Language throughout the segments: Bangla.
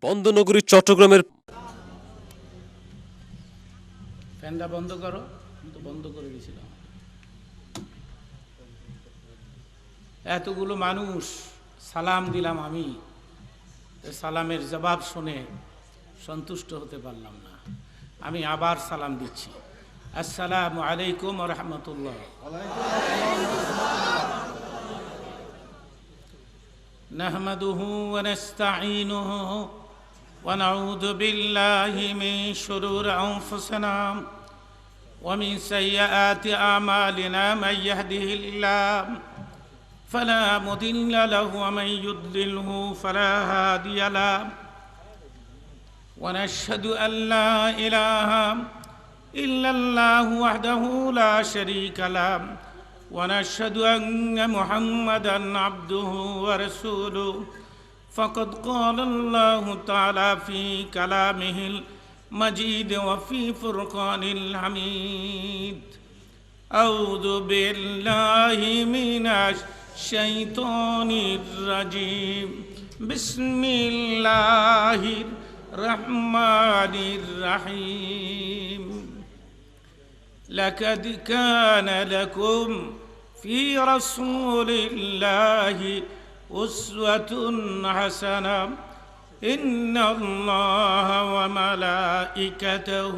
বন্দনগরী চট্টগ্রামের ফ্যানটা বন্ধ করো, তো বন্ধ করে দিয়েছিলাম। এতগুলো মানুষ সালাম দিলাম, আমি সালামের জবাব শুনে সন্তুষ্ট হতে পারলাম না। আমি আবার সালাম দিচ্ছি। আসসালামু আলাইকুম ওয়া রাহমাতুল্লাহ। নাহমাদুহু ওয়া নাস্তাঈনুহু ওয়া নাউযু বিল্লাহি মিন শুরুরি আনফুসিনা ওয়া মিন সাইয়্যাতি আমালিনা মান ইয়াহদিহিল্লাহু فلا مضل له ومن يضلله فلا هادي له ونشهد أن لا إله إلا الله وحده لا شريك له ونشهد أن محمدا عبده ورسوله فقد قال الله تعالى في كلامه المجيد وفي فرقان الحميد أعوذ بالله من الشيطان الرجيم بسم الله الرحمن الرحيم لقد كان لكم في رسول الله أسوة حسنة إن الله وملائكته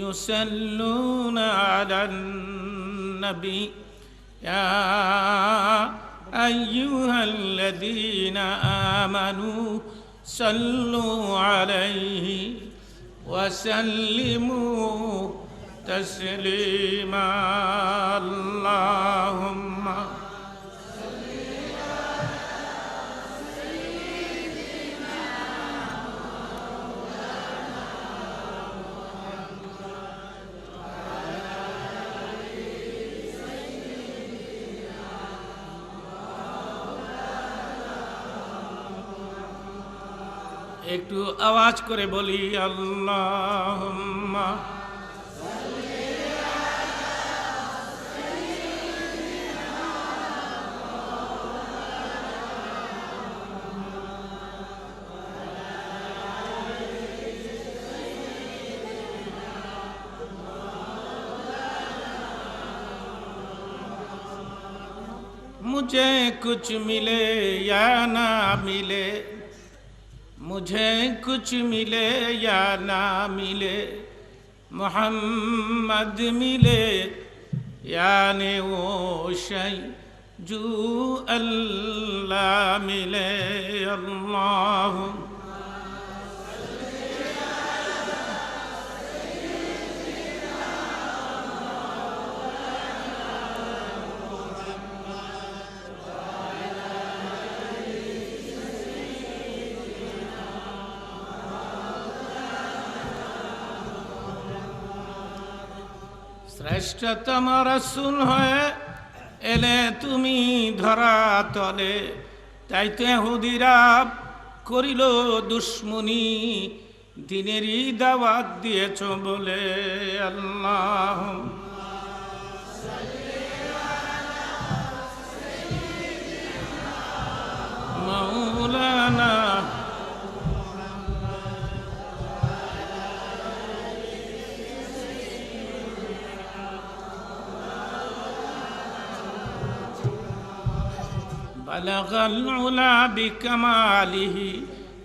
يصلون على النبي يا أيها الذين آمنوا صلوا عليه وسلموا تسليما اللهم একটু আওয়াজ করে বলি আল্লাহুম্মা मुझे कुछ मिले या ना मिले मुझे कुछ मिले या ना मिले मोहम्मद मिले यानी वो शै जो अल्लाह मिले अल्लाह শ্রেষ্ঠতম রাসূল হয়ে এলে তুমি ধরা তলে, তাইতে হুদিরা করিল দুশ্মনী, দিনেরই দাওয়াত দিয়েছ বলে আল্লাহ মাওলানা بلغ العلا بكماله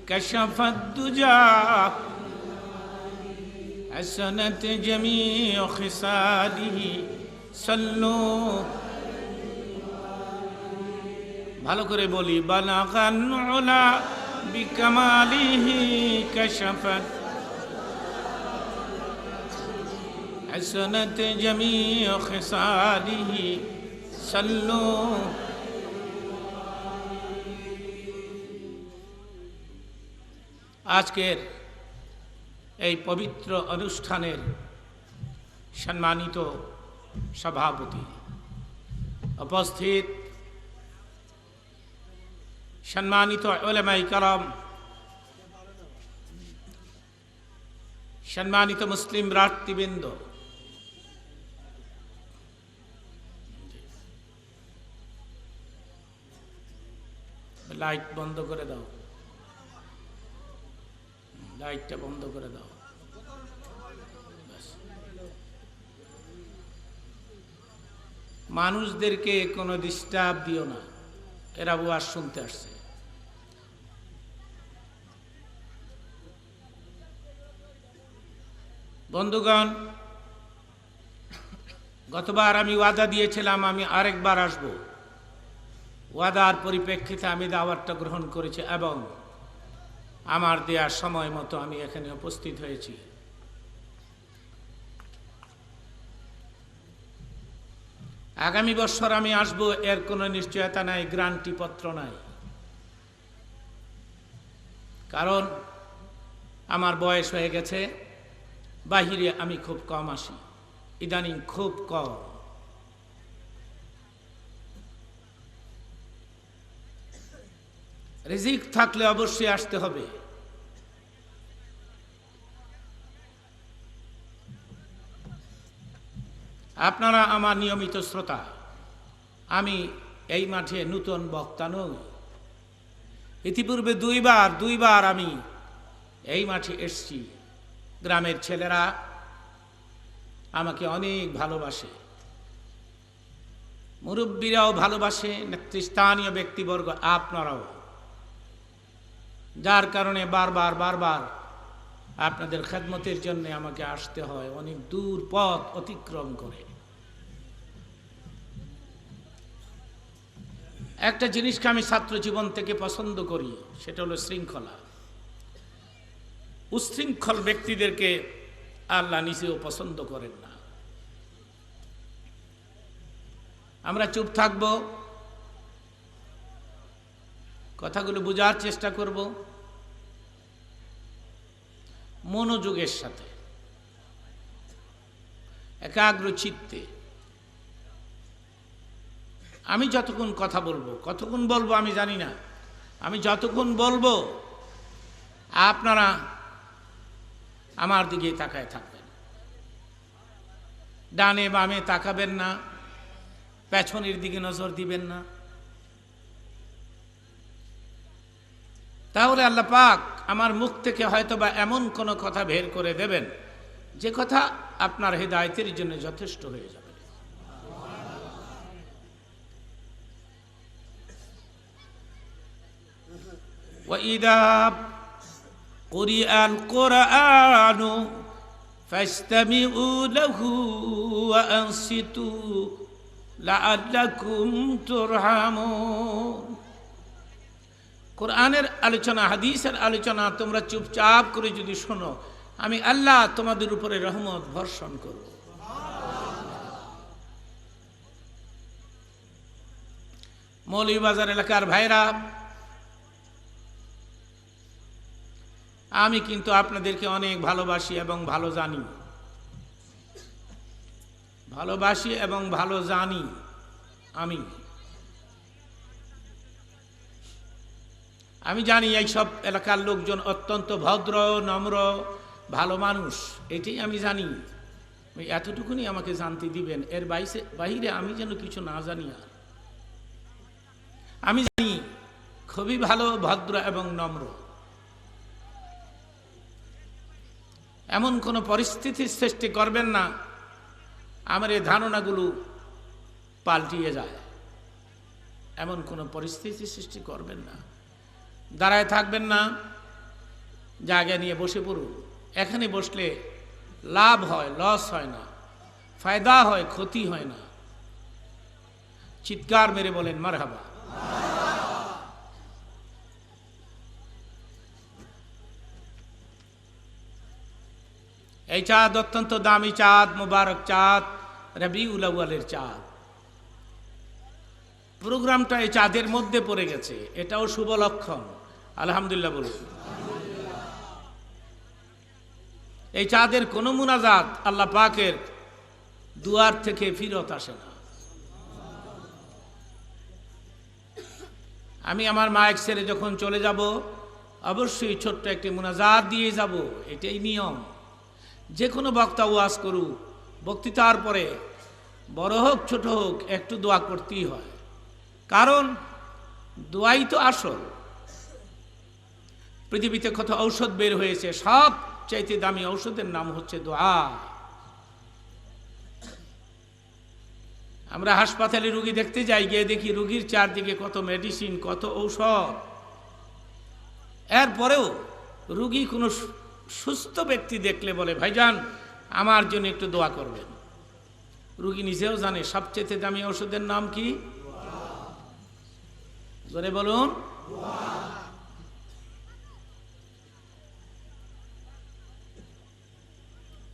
كشف الدجى حسنت جميع خصاله صلوا ভালো করে বলি بلغ العلا بكماله كشفت حسنت جميع خصاله صلوا আজকের এই পবিত্র অনুষ্ঠানের সম্মানিত সভাপতি, উপস্থিত সম্মানিত উলামায়ে কেরাম, সম্মানিত মুসলিম ভ্রাতৃবৃন্দ, লাইট বন্ধ করে দাও। লাইটটা বন্ধ করে দাও। মানুষদেরকে কোনো ডিস্টার্ব দিও না, এরা ওয়াজ শুনতে আসছে। বন্ধুগণ, গতবার আমি ওয়াদা দিয়েছিলাম আমি আরেকবার আসব। ওয়াদার পরিপ্রেক্ষিতে আমি দাওয়াতটা গ্রহণ করেছি এবং আমার দেওয়ার সময় মতো আমি এখানে উপস্থিত হয়েছি। আগামী বছর আমি আসব এর কোনো নিশ্চয়তা নাই, গ্যারান্টি পত্র নাই। কারণ আমার বয়স হয়ে গেছে, বাহিরে আমি খুব কম আসি, ইদানিং খুব কম। রিজিক থাকলে অবশ্যই আসতে হবে। আপনারা আমার নিয়মিত শ্রোতা। আমি এই মাঠে নতুন বক্তা নই। ইতিপূর্বে দুইবার আমি এই মাঠে এসেছি। গ্রামের ছেলেরা আমাকে অনেক ভালোবাসে, মুরব্বীরাও ভালোবাসে, নেতৃস্থানীয় ব্যক্তিবর্গ আপনারাও, যার কারণে বারবার আপনাদের খেদমতের জন্য আমাকে আসতে হয় অনেক দূর পথ অতিক্রম করে। একটা জিনিসকে আমি ছাত্র জীবন থেকে পছন্দ করি, সেটা হলো শৃঙ্খলা। উশৃঙ্খল ব্যক্তিদেরকে আল্লাহ নিজেও পছন্দ করেন না। আমরা চুপ থাকব, কথাগুলো বোঝার চেষ্টা করব মনোযোগের সাথে, একাগ্র চিত্তে। আমি যতক্ষণ কথা বলবো, কতক্ষণ বলবো আমি জানি না, আমি যতক্ষণ বলবো আপনারা আমার দিকে তাকায় থাকবেন, ডানে বামে তাকাবেন না, পেছনের দিকে নজর দিবেন না। তাহলে আল্লাহ পাক আমার মুখ থেকে হয়তোবা এমন কোনো কথা বের করে দেবেন যে কথা আপনার হেদায়েতের জন্য যথেষ্ট হয়ে যাবে। وَإِذَا قُرِئَ الْقُرْآنُ فَاسْتَمِعُوا لَهُ وَأَنصِتُوا لَعَلَّكُمْ تُرْحَمُونَ। কোরআনের আলোচনা, হাদিসের আলোচনা তোমরা চুপচাপ করে যদি শোনো, আমি আল্লাহ তোমাদের উপরে রহমত বর্ষণ করব। মৌলভীবাজার এলাকার ভাইরা, আমি কিন্তু আপনাদেরকে অনেক ভালোবাসি এবং ভালো জানি, আমি জানি এই সব এলাকার লোকজন অত্যন্ত ভদ্র, নম্র, ভালো মানুষ, এটাই আমি জানি। এতটুকুনি আমাকে জানতে দিবেন, এর বাইরে আমি যেন কিছু না জানি। আর আমি জানি খুবই ভালো, ভদ্র এবং নম্র। এমন কোনো পরিস্থিতির সৃষ্টি করবেন না আমার এই ধারণাগুলো পাল্টিয়ে যায়, এমন কোনো পরিস্থিতির সৃষ্টি করবেন না। দাঁড়ায় থাকবেন না, জায়গা নিয়ে বসে পড়ুন। এখানে বসলে লাভ হয়, লস হয় না, ফায়দা হয়, ক্ষতি হয় না। চিৎকার মেরে বলেন মারহাবা। এই চাঁদ অত্যন্ত দামি চাঁদ, মুবারক চাঁদ, রবিউল আউয়ালের চাঁদ। প্রোগ্রামটা এই চাঁদের মধ্যে পড়ে গেছে, এটাও শুভ লক্ষণ। আলহামদুলিল্লাহ বলুন। এই চাঁদের কোনো মুনাজাত আল্লাহ পাকের দুয়ার থেকে ফিরত আসে না। আমি আমার মাইক ছেড়ে যখন চলে যাব, অবশ্যই ছোট্ট একটি মুনাজাত দিয়ে যাব, এটাই নিয়ম। যে কোনো বক্তা ওয়াজ করুক, বক্তৃতার পরে বড় হোক ছোট হোক একটু দোয়া করতেই হয়, কারণ দোয়াই তো আসল। পৃথিবীতে কত ঔষধ বের হয়েছে, সব চাইতে দামি ঔষধের নাম হচ্ছে দোয়া। আমরা হাসপাতালে রুগী দেখতে যাই, গিয়ে দেখি রুগীর চারদিকে কত মেডিসিন, কত ঔষধ। এরপরেও রুগী কোনো সুস্থ ব্যক্তি দেখলে বলে, ভাইজান আমার জন্য একটু দোয়া করবেন। রুগী নিজেও জানে সবচেয়ে দামি ঔষধের নাম কি? জোরে বলুন।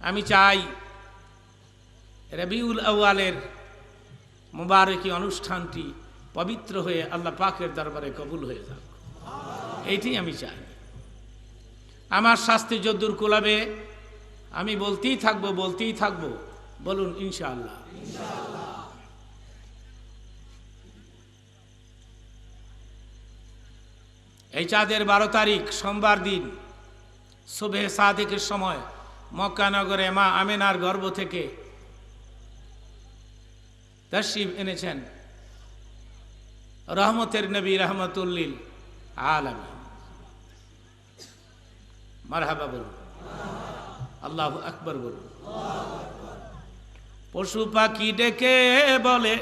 আমি চাই রবিউল আউয়ালের মুবারকি অনুষ্ঠানটি পবিত্র হয়ে আল্লাহ পাকের দরবারে কবুল হয়ে যাক, এইটি আমি চাই। আমার শাস্তি যদ্দূর কুলাবে আমি বলতেই থাকবো। বলুন ইনশাআল্লাহ। এই চাঁদের 12 তারিখ সোমবার দিন সুবহে সাদিকের সময় মক্কা নগরে মা আমেনার গর্ভ থেকে তাশরীফ এনেছেন রহমতের নবী রহমতুল্লিল আলামিন। মারহাবা বলুন, আল্লাহু আকবার বলুন। পশু পাখি ডেকে বলে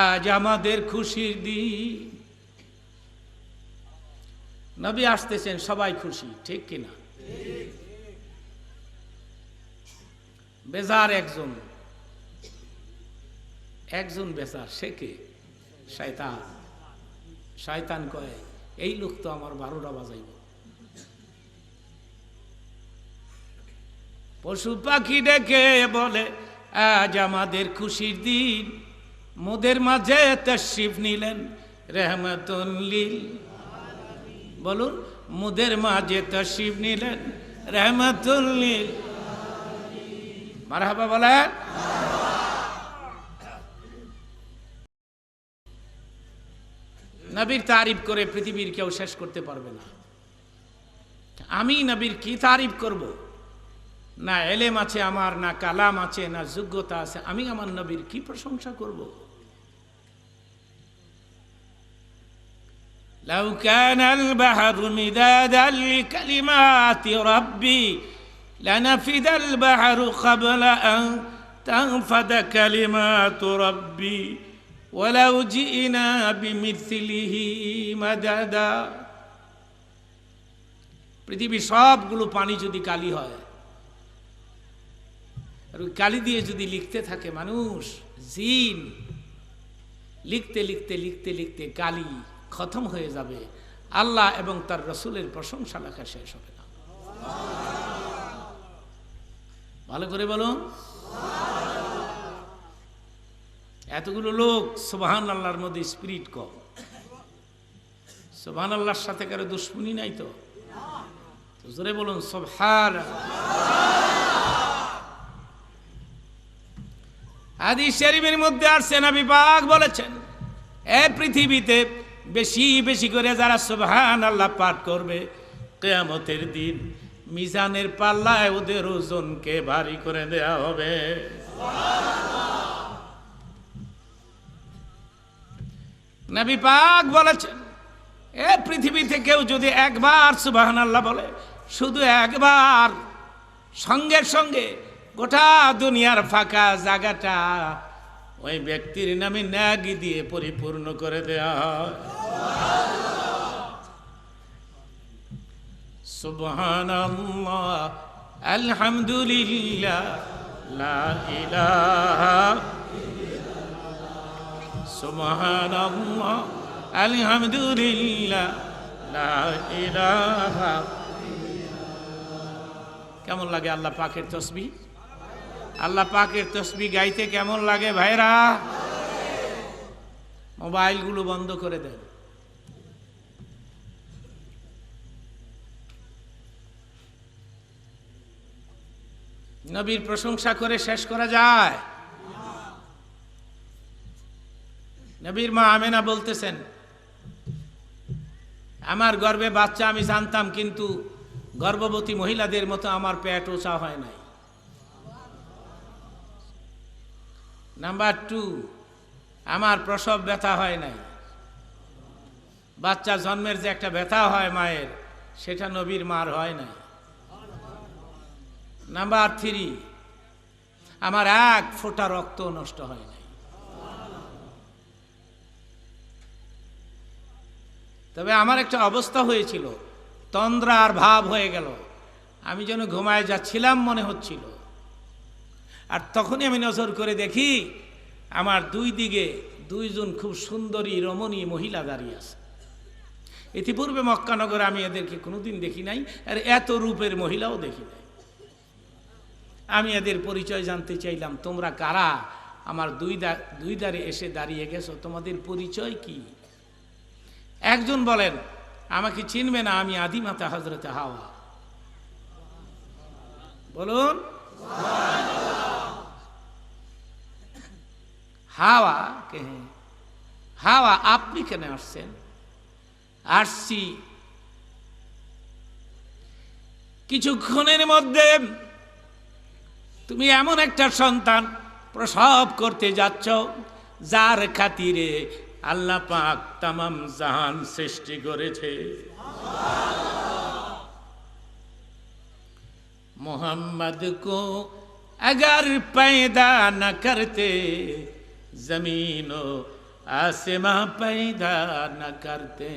আজ আমাদের খুশির দিন। নবী আসতেছেন, সবাই খুশি, ঠিক কিনা? বেজার একজন বেজার, সে কে? শয়তান কয় এই লোক তো আমার 12টা বাজাইব। পশু পাখি ডেকে বলে আজ আমাদের খুশির দিন, মোদের মাঝে তাশরীফ নিলেন রহমাতুল লিল। বলুন, মোদের মাঝে তাশরীফ নিলেন রহমাতুল লিল। মারহাবা বলেন। নবীর তারিফ করে পৃথিবীর কেউ শেষ করতে পারবে না। আমি নবীর কি তারিফ করব? না এলেম আছে আমার, না কালাম আছে, না যোগ্যতা আছে, আমি আমার নবীর কি প্রশংসা করব? লাউ কানাল বাহরু মিদাদান লিকালিমাতি রাব্বি লানাফিদাল বাহরু ক্বাবলা আন তানফাদা কালিমাতু রাব্বি ওয়ালাউ জিনা বিমিথলিহি মাদাদা। পৃথিবীর সবগুলো পানি যদি কালি হয়, আর ওই কালি দিয়ে যদি লিখতে থাকে মানুষ, জিন লিখতে লিখতে লিখতে লিখতে কালি খতম হয়ে যাবে, আল্লাহ এবং তার রসুলের প্রশংসা লেখা শেষ হবে না। ভালো করে বলুন। এতগুলো লোক সুবহানাল্লাহর মধ্যে স্পিরিট কম। সুবহানাল্লাহর সাথে কারো দুশ্মনী নাই তো? জোরে বলুন সুবহানাল্লাহ। হাদিস শরীফের মধ্যে আসছে, নবী পাক বলেছেন, এই পৃথিবীতে বেশি বেশি করে যারা সুবহানাল্লাহ পাঠ করবে, কিয়ামতের দিন মিজানের পাল্লায় ওদের ওজনকে ভারী করে দেয়া হবে। নবী পাক বলেছেন, এই পৃথিবীতে কেউ যদি একবার সুবহানাল্লাহ বলে, শুধু একবার, সঙ্গে সঙ্গে গোটা দুনিয়ার ফাঁকা জায়গাটা ওই ব্যক্তির নামে নেকি দিয়ে পরিপূর্ণ করে দেয়া হয়। সুবহানাল্লাহ আলহামদুলিল্লাহ লা ইলাহা সুবহানাল্লাহ আলহামদুলিল্লাহ লা ইলাহা। কেমন লাগে আল্লাহ পাকের তাসবিহ? আল্লাহ পাকের তাসবিহ গাইতে কেমন লাগে ভাইরা? মোবাইলগুলো বন্ধ করে দেন। নবীর প্রশংসা করে শেষ করা যায়? নবীর মা আমেনা বলতেছেন, আমার গর্ভে বাচ্চা আমি জানতাম, কিন্তু গর্ভবতী মহিলাদের মতো আমার পেট ওচা হয় নাই। নাম্বার 2, আমার প্রসব ব্যথা হয় নাই। বাচ্চা জন্মের যে একটা ব্যথা হয় মায়ের, সেটা নবীর মার হয় না। নাম্বার 3, আমার এক ফোঁটা রক্ত নষ্ট হয় নাই। তবে আমার একটা অবস্থা হয়েছিল, তন্দ্রার ভাব হয়ে গেল, আমি যেন ঘুমায় যাচ্ছিলাম মনে হচ্ছিল। আর তখনই আমি নজর করে দেখি আমার দুই দিকে 2 জন খুব সুন্দরী রমণী মহিলা দাঁড়িয়ে আছে। ইতিপূর্বে মক্কানগরে আমি এদেরকে কোনোদিন দেখি নাই, আর এত রূপের মহিলাও দেখি নাই। আমি এদের পরিচয় জানতে চাইলাম, তোমরা কারা? আমার দুই ধারে এসে দাঁড়িয়ে গেছো, তোমাদের পরিচয় কি? একজন বলেন, আমাকে চিনবে না, আমি আদিমাতা হযরতে হাওয়া। বলুন, হাওয়া কে? হাওয়া, আপনি কেন আসছেন? আসছি কিছুক্ষণের মধ্যে তুমি এমন একটা সন্তান প্রসব করতে যাচ্ছ যার খাতিরে আল্লাহ পাক तमाम জাহান সৃষ্টি করেছে। मोहम्मद को अगर पैदा न करते जमीनो आसमां पैदा न करते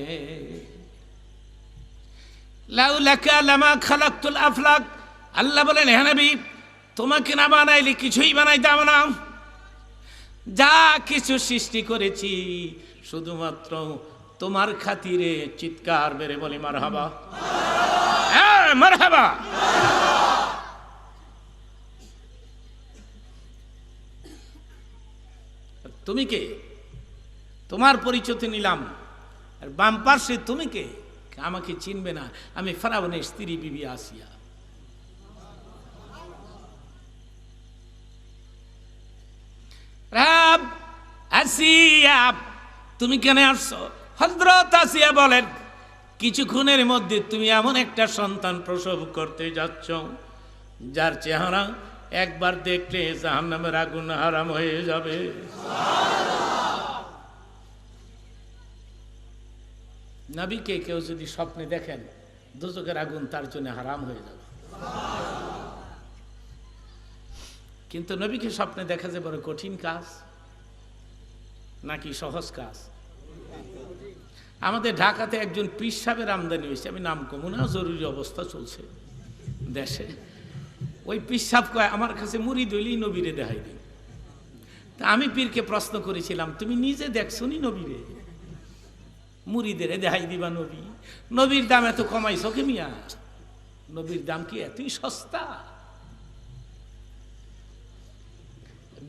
लाउलाका लमा खलकतुल अफलाक। আল্লাহ বলেন, হে নবী, তোমাকে না বানাইলে কিছুই বানাইতাম না। যা কিছু সৃষ্টি করেছি শুধুমাত্র তোমার খাতিরে। চিৎকার মেরে বলি মারহাবা, হ্যাঁ মারহাবা। তুমি কে? তোমার পরিচয় নিলাম, আর বাম পার্শ্বে তুমি কে? আমাকে চিনবে না, আমি ফেরাউনের স্ত্রী বিবি আসিয়া। রাব আসিয়া, তুমি কেন আসছো? হযরত আসিয়া বলেন, কিছুক্ষণের মধ্যে তুমি এমন একটা সন্তান প্রসব করতে যাচ্ছ যার চেহারা একবার দেখলে জাহান্নামের আগুন হারাম হয়ে যাবে। নবীকে কেউ যদি স্বপ্নে দেখেন, দোজখের আগুন তার জন্য হারাম হয়ে যাবে। কিন্তু নবীকে স্বপ্নে দেখা যে বড় কঠিন কাজ নাকি সহজ কাজ? আমাদের ঢাকাতে একজন পীর সাহেবের আমদানি হয়েছে, আমি নাম কমু না, জরুরি অবস্থা চলছে দেশে। ওই পীর সাহেব কয়, আমার কাছে মুরিদ হইলেই নবীরে দেখাই দিই। তা আমি পীরকে প্রশ্ন করেছিলাম, তুমি নিজে দেখছো নি নবীরে? মুরিদের দেখাই দিবা নবী? নবীর দাম এত কমাইছো কি মিয়া? নবীর দাম কি এতই সস্তা?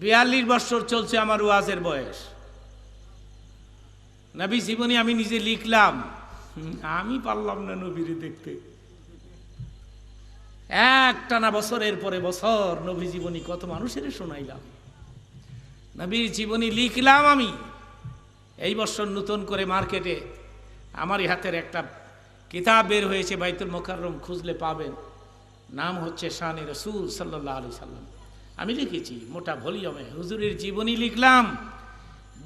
42 বছর চলছে আমার ওয়াজের বয়স। নবী জীবনী আমি নিজে লিখলাম, আমি পারলাম না নবীরে দেখতে। একটানা বছরের পরে বছর নবী জীবনী কত মানুষের শোনাইলাম, নবীর জীবনী লিখলাম আমি। এই বছর নতুন করে মার্কেটে আমারই হাতের একটা কিতাব বের হয়েছে, বাইতুল মুকাররম, খুঁজলে পাবেন। নাম হচ্ছে শানে রাসূল সাল্লাল্লাহু আলাইহি সাল্লাম। আমি লিখেছি মোটা ভলিউমে, হুজুরের জীবনী লিখলাম।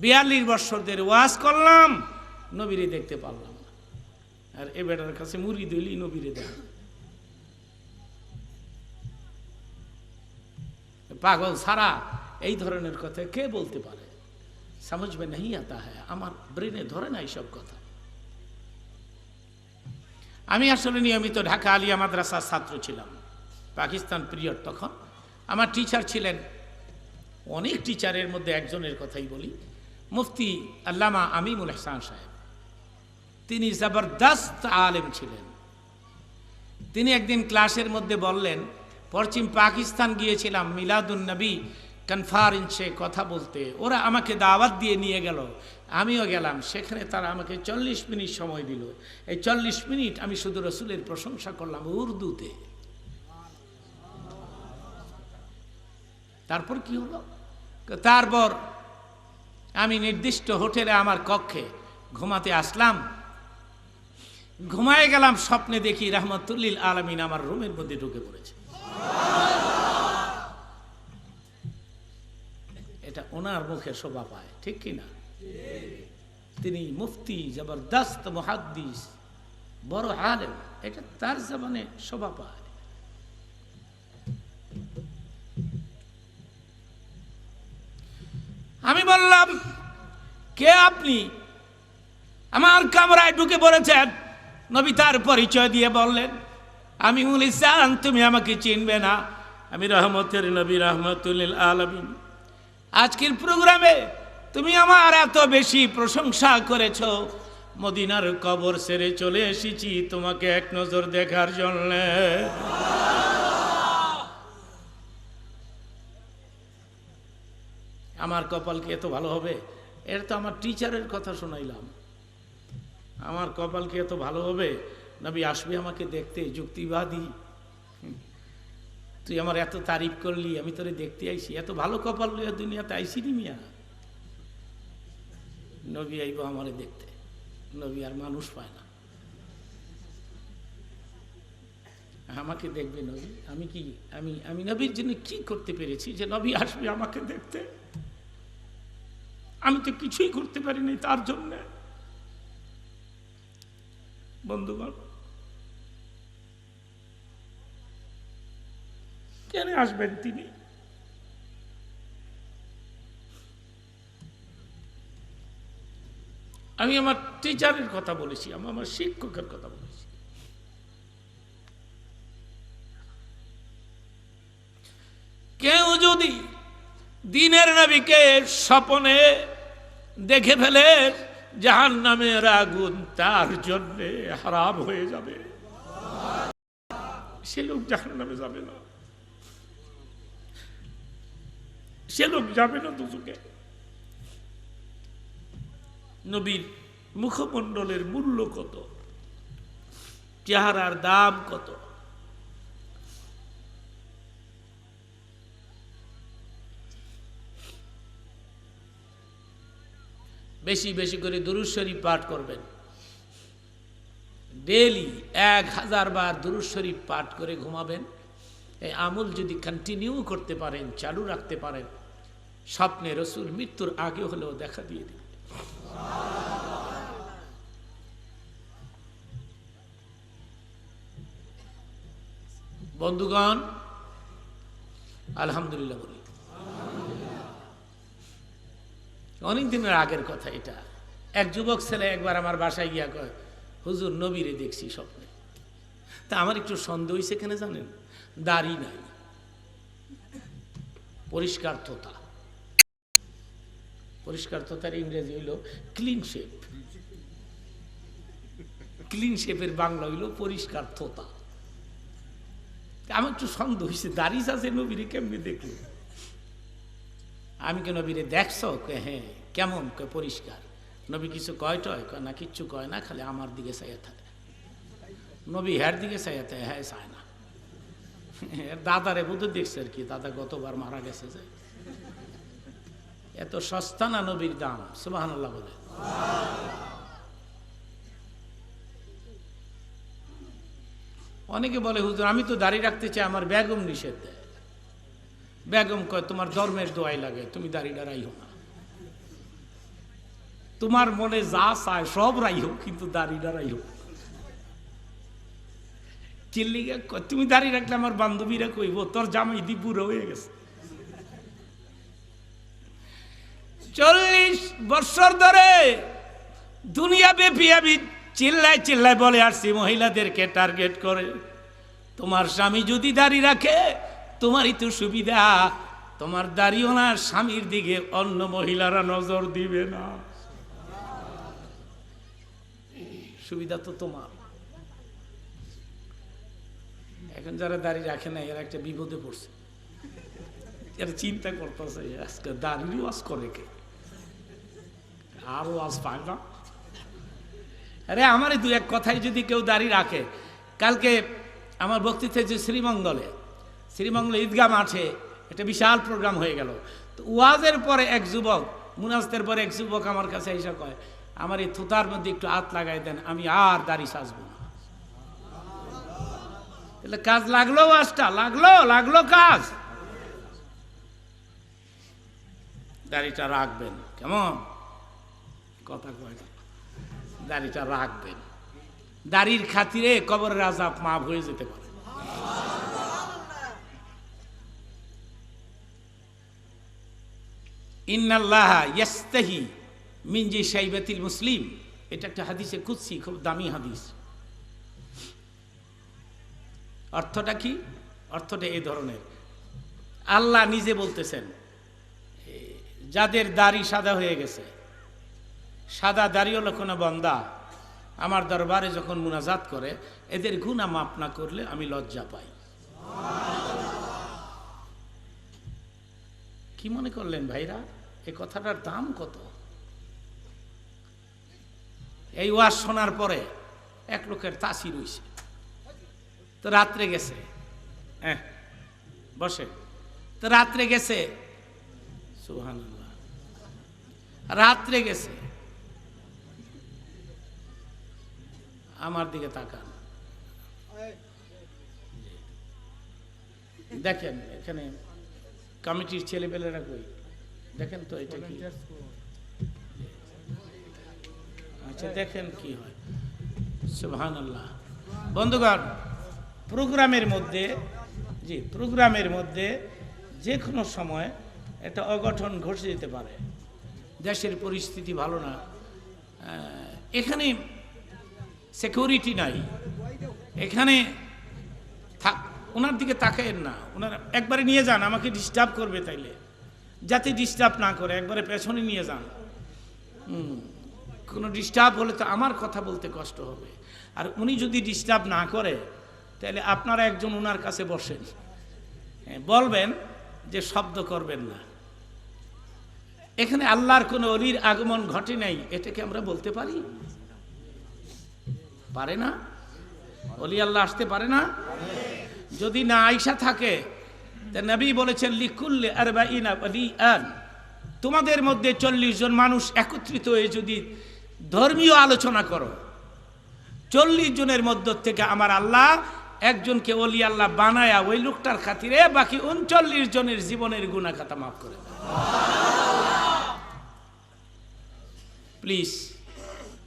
42 বছর ধরে ওয়াজ করলাম, নবীরে দেখতে পারলাম না। আর এ বেটার কাছে মুরিদ হইলি নবীরে দেখ। পাগল ছাড়া এই ধরনের কথা কে বলতে পারে? समझ में नहीं आता है, আমার ব্রেনে ধরে না এইসব কথা। আমি আসলে নিয়মিত ঢাকা আলিয়া মাদ্রাসার ছাত্র ছিলাম, পাকিস্তান পিরিয়ড। তখন আমার টিচার ছিলেন, অনেক টিচারের মধ্যে একজনের কথাই বলি, মুফতি আল্লামা আমিমুল ইহসান সাহেব। তিনি জবরদস্ত আলেম ছিলেন। তিনি একদিন ক্লাসের মধ্যে বললেন, পশ্চিম পাকিস্তান গিয়েছিলাম মিলাদুন নবী কনফারেন্সে কথা বলতে, ওরা আমাকে দাওয়াত দিয়ে নিয়ে গেল, আমিও গেলাম। সেখানে তারা আমাকে 40 মিনিট সময় দিল। এই 40 মিনিট আমি শুধু রসুলের প্রশংসা করলাম উর্দুতে। তারপর কি হলো? তারপর আমি নির্দিষ্ট হোটেলে আমার কক্ষে ঘুমাতে আসলাম। ঘুমায় গেলাম, স্বপ্নে দেখি রাহমাতুল্লিল আলামিন আমার রুমের মধ্যে ঢুকে পড়েছে। এটা ওনার মুখে শোভা পায়, ঠিক কিনা? তিনি মুফতি, জবরদস্ত মুহাদ্দিস, বড় আলেম, এটা তার জবানে শোভা পায়। আমি বললাম, কে আপনি? আমার কামরায় ঢুকে পড়েছেন। নবী তার পরিচয় দিয়ে বললেন, আমি ইসান, তুমি আমাকে চিনবে না, আমি রহমতের নবী, রাহমাতুল লিল আলামিন। আজকের প্রোগ্রামে তুমি আমার এত বেশি প্রশংসা করেছ, মদিনার কবর ছেড়ে চলে এসেছি তোমাকে এক নজর দেখার জন্য। আমার কপাল কি এত ভালো হবে? এটা তো আমার টিচারের কথা শোনাইলাম। আমার কপাল কি এত ভালো হবে? নবী আসবে আমাকে দেখতে, যুক্তিবাদী। তুই আমার এত তারিফ করলি, আমি তোরে দেখতে আইছি, এত ভালো কপাল লইয়া দুনিয়াতে আইসি নি মিয়া। নবী আইব আমারে দেখতে। নবী আর মানুষ পায় না, আমাকে দেখবে নবী। আমি কি আমি নবীর জন্য কি করতে পেরেছি যে নবী আসবে আমাকে দেখতে? আমি তো কিছুই করতে পারিনি তার জন্য। বন্ধুগণ, কেন আসবেন তিনি? আমি আমার টিচারের কথা বলেছি, আমার শিক্ষকের কথা বলেছি। কেউ যদি দিনের নবীকে স্বপ্নে দেখে ফেলে, জাহান্নামের আগুন তার জন্য হারাম হয়ে যাবে। সে লোক জাহান্নামে যাবে না, সে লোক যাবে না দুজকে। নবীর মুখমণ্ডলের মূল্য কত, চেহারার দাম কত। বেশি বেশি করে দুরূদ শরীফ পাঠ করবেন। ডেইলি 1000 বার দুরূদ শরীফ পাঠ করে ঘুমাবেন। এই আমল যদি কন্টিনিউ করতে পারেন, চালু রাখতে পারেন, স্বপ্নে রসুল মৃত্যুর আগে হলেও দেখা দিয়ে দিবে। বন্ধুগণ, আলহামদুলিল্লাহ বলি। অনেক দিনের আগের কথা এটা। এক যুবক ছেলে একবার আমার বাসায় গিয়া কয়, হুজুর নবীরে দেখছি স্বপ্নে। তা আমার একটু সন্দেহ হয়েছে, কেন জানেন? দাড়ি নাই, পরিষ্কার থোতা। পরিষ্কার থোতার ইংরেজি হইল ক্লিন শেপ। ক্লিন শেপের বাংলা হইল পরিষ্কার থোতা। আমার একটু সন্দেহ হয়েছে, দাড়ি আছে নবীরে কেমনি দেখলো? আমি কে নবীরে দেখছো? হ্যাঁ। কেমন? পরিষ্কার। নবী কিছু কয় টয়? না, কিচ্ছু কয় না, খালি আমার দিকে চাইয়া থাকে। নবী হ্যার দিকে চাইয়া থাকে? হ্যাঁ, চায় না। দাদারে বুধ দেখছে আর কি, দাদা গতবার মারা গেছে। যে এত সস্তা না নবীর দাম, সুবহানাল্লাহ বলে। অনেকে বলে, হুজুর আমি তো দাড়ি রাখতে চাই, আমার বেগম নিষেধ দেয়। বেগম কয়, তোমার ধর্মের দোয়াই লাগে, তুমি দাড়িটা রাইও না। তোমার মনে যা চায় সব রাইও, কিন্তু দাড়িটা রাইও। চিল্লিগা কয়, তুমি দাড়ি রাখলে আমার বান্ধবীরা কইব তোর জামাই দি বুড়ো হয়ে গেছে। 40 বছর ধরে দুনিয়া ব্যাপী আমি চিল্লায় চিল্লায় বলে আসছি, মহিলাদেরকে টার্গেট করে, তোমার স্বামী যদি দাড়ি রাখে তোমারই তো সুবিধা। তোমার দাড়িও না, স্বামীর দিকে অন্য মহিলারা নজর দিবে না, সুবিধা তো তোমার। এখন যারা দাড়ি রাখে না, এরা একটা বিপদে পড়ছে। এরা চিন্তা করতেছে, আজকে দাড়ির ওয়াজ করে কে? আর ওয়াজ পায় না। আরে আমার এই 2-1 কথাই যদি কেউ দাড়ি রাখে। কালকে আমার বক্তৃতা যে শ্রীমঙ্গলে ঈদগাহ মাঠে একটা বিশাল প্রোগ্রাম হয়ে গেল। তো ওয়াজের পরে এক যুবক, মুনাজতের পরে এক যুবক আমার কাছে এসে কয়, আমার এই থুতার মধ্যে একটু হাত লাগাই দেন, আমি আর দাড়ি সাজবো না। তাহলে কাজ লাগলো, ওয়াজটা লাগলো কাজ। দাড়িটা রাখবেন, কেমন কথা কয়? দাড়িটা রাখবেন, দাড়ির খাতিরে কবরের আযাব মাফ হয়ে যেতে পারে। ইন্নাল্লাহা ইয়াস্তাহি মিন জি শাইবাতিল মুসলিম, এটা একটা হাদিসে কুদসি, খুব দামি হাদিস। অর্থটা কি? অর্থটা এই ধরনের, আল্লাহ নিজে বলতেছেন যাদের দাড়ি সাদা হয়ে গেছে, সাদা দাড়িওয়ালা কোনো বান্দা আমার দরবারে যখন মুনাজাত করে, এদের গুনাহ মাফ না করলে আমি লজ্জা পাই। কি মনে করলেন ভাইরা, এই কথাটার দাম কত? এই ওয়াজ শোনার পরে এক লোকের তাসির হইছে, তো রাত্রে গেছে, বসে, তো রাত্রে গেছে, সুবহানাল্লাহ, রাত্রে গেছে, আমার দিকে তাকান, দেখেন এখানে কমিটির ছেলেপেলেরা কই, দেখেন তো এটা কি? আচ্ছা দেখেন কি হয়। সুবহানাল্লাহ। বন্ধুগণ, প্রোগ্রামের মধ্যে যে কোনো সময় একটা অঘটন ঘটে যেতে পারে, দেশের পরিস্থিতি ভালো না, এখানে সিকিউরিটি নাই, এখানে ওনার দিকে তাকায়েন না, ওনারা একবারে নিয়ে যান, আমাকে ডিস্টার্ব করবে, তাইলে যাতে ডিস্টার্ব না করে একবারে পেছনে নিয়ে যান। কোনো ডিস্টার্ব হলে তো আমার কথা বলতে কষ্ট হবে, আর উনি যদি ডিস্টার্ব না করে তাহলে আপনারা একজন ওনার কাছে বসেন, বলবেন যে শব্দ করবেন না। এখানে আল্লাহর কোনো অলির আগমন ঘটে নাই, এটাকে আমরা বলতে পারি? পারে না? অলি আল্লাহ আসতে পারে না? যদি না আইসা থাকে, তা নবী বলেছেন লিকুল্লি আরবাইনা ওয়ালিয়ান, তোমাদের মধ্যে 40 জন মানুষ একত্রিত হয়ে যদি ধর্মীয় আলোচনা করো, 40 জনের মধ্য থেকে আমার আল্লাহ একজনকে ওলি আল্লাহ বানায়া ওই লোকটার খাতিরে বাকি 39 জনের জীবনের গুনাহ খাতা মাফ করে দেয়। Please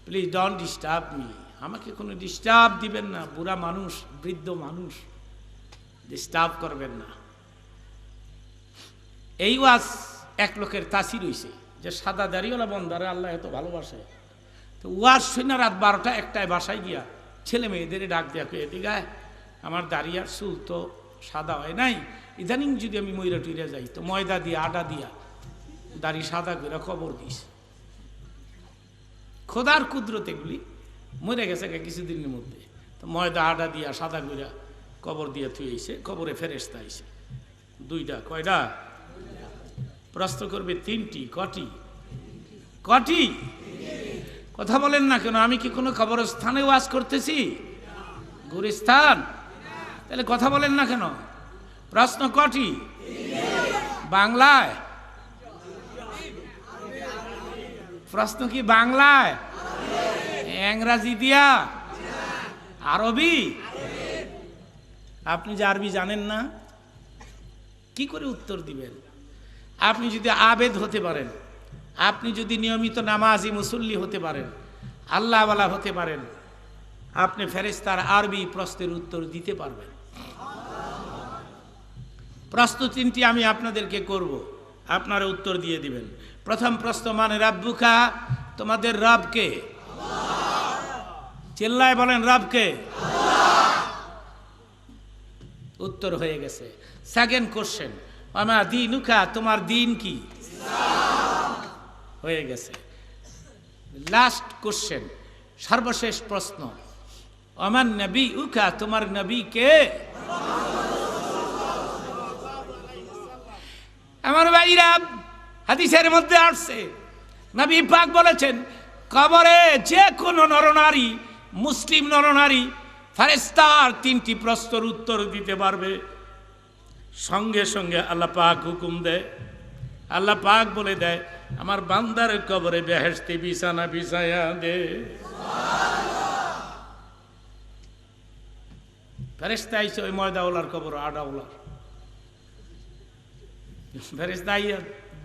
please don't disturb me, আমাকে কোনো ডিস্টার্ব দিবেন না, বুড়া মানুষ, বৃদ্ধ মানুষ, ডিস্টার্ব করবেন না। এই ওয়াজ এক লোকের তাসির হইছে যে সাদা দাড়িওয়ালা বন্দারে আল্লাহ এত ভালোবাসে, তো ওয়াজ শুনে রাত 12টা 1টায় বাসায় গিয়া ছেলে মেয়েদের ডাক দেয়া এদিকে আমার দাড়ি আর চুল তো সাদা হয় নাই, ইদানিং যদি আমি ময়রা টুইরা যাই তো ময়দা দিয়া আটা দিয়া দাড়ি সাদা করে কবর দিস। খোদার কুদরত, এগুলি মরে গেছে কিছুদিনের মধ্যে, তো ময়দা আটা দিয়া সাদা করে কবর দিয়ে থুয়েছে, কবরে ফেরেশতা আইছে 2টা, কয়টা? প্রশ্ন করবে 3টি, কটি? কটি? কথা বলেন না কেন? আমি কি কোনো কবরস্থানে ওয়াজ করতেছি? গুরস্থান? তাহলে কথা বলেন না কেন? প্রশ্ন কটি? বাংলায়? প্রশ্ন কি বাংলায়, ইংরাজি দিয়া, আরবি? আপনি যে আরবি জানেন না, কি করে উত্তর দিবেন? আপনি যদি আবেদ হতে পারেন, আপনি যদি নিয়মিত নামাজি মুসল্লি হতে পারেন, আল্লাহওয়ালা হতে পারেন, আপনি ফেরেশতার আরবি প্রশ্নের উত্তর দিতে পারবেন। প্রশ্ন 3টি আমি আপনাদেরকে করব, আপনারা উত্তর দিয়ে দিবেন। প্রথম প্রশ্ন, মানে রাব্বুকা, তোমাদের রব কে? চিল্লায় বলেন, রব কে? উত্তর হয়ে গেছে। সেকেন্ড কোশ্চেন, আমা দীনুকা, তোমার দিন কি? হয়ে গেছে। লাস্ট কোশ্চেন, সর্বশেষ প্রশ্ন, আমান নবী উকা, তোমার নবী কে? আমার ভাইরা, হাদিসের মধ্যে আসছে, নবী পাক বলেছেন কবরে যে কোনো নরনারী, মুসলিম নরনারী ফেরেশতার 3টি প্রশ্নের উত্তর দিতে পারবে। সঙ্গে সঙ্গে আল্লাহ পাক হুকুম দেয়, আল্লাহ পাক বলে দেয় আমার বান্দার কবরে বেহেশতি বিছানা বিছায়া দে। ফেরেশতা আইছে ওই ময়দাওয়ালার কবর, আডাওয়ালার ফেরেশতা আইয়া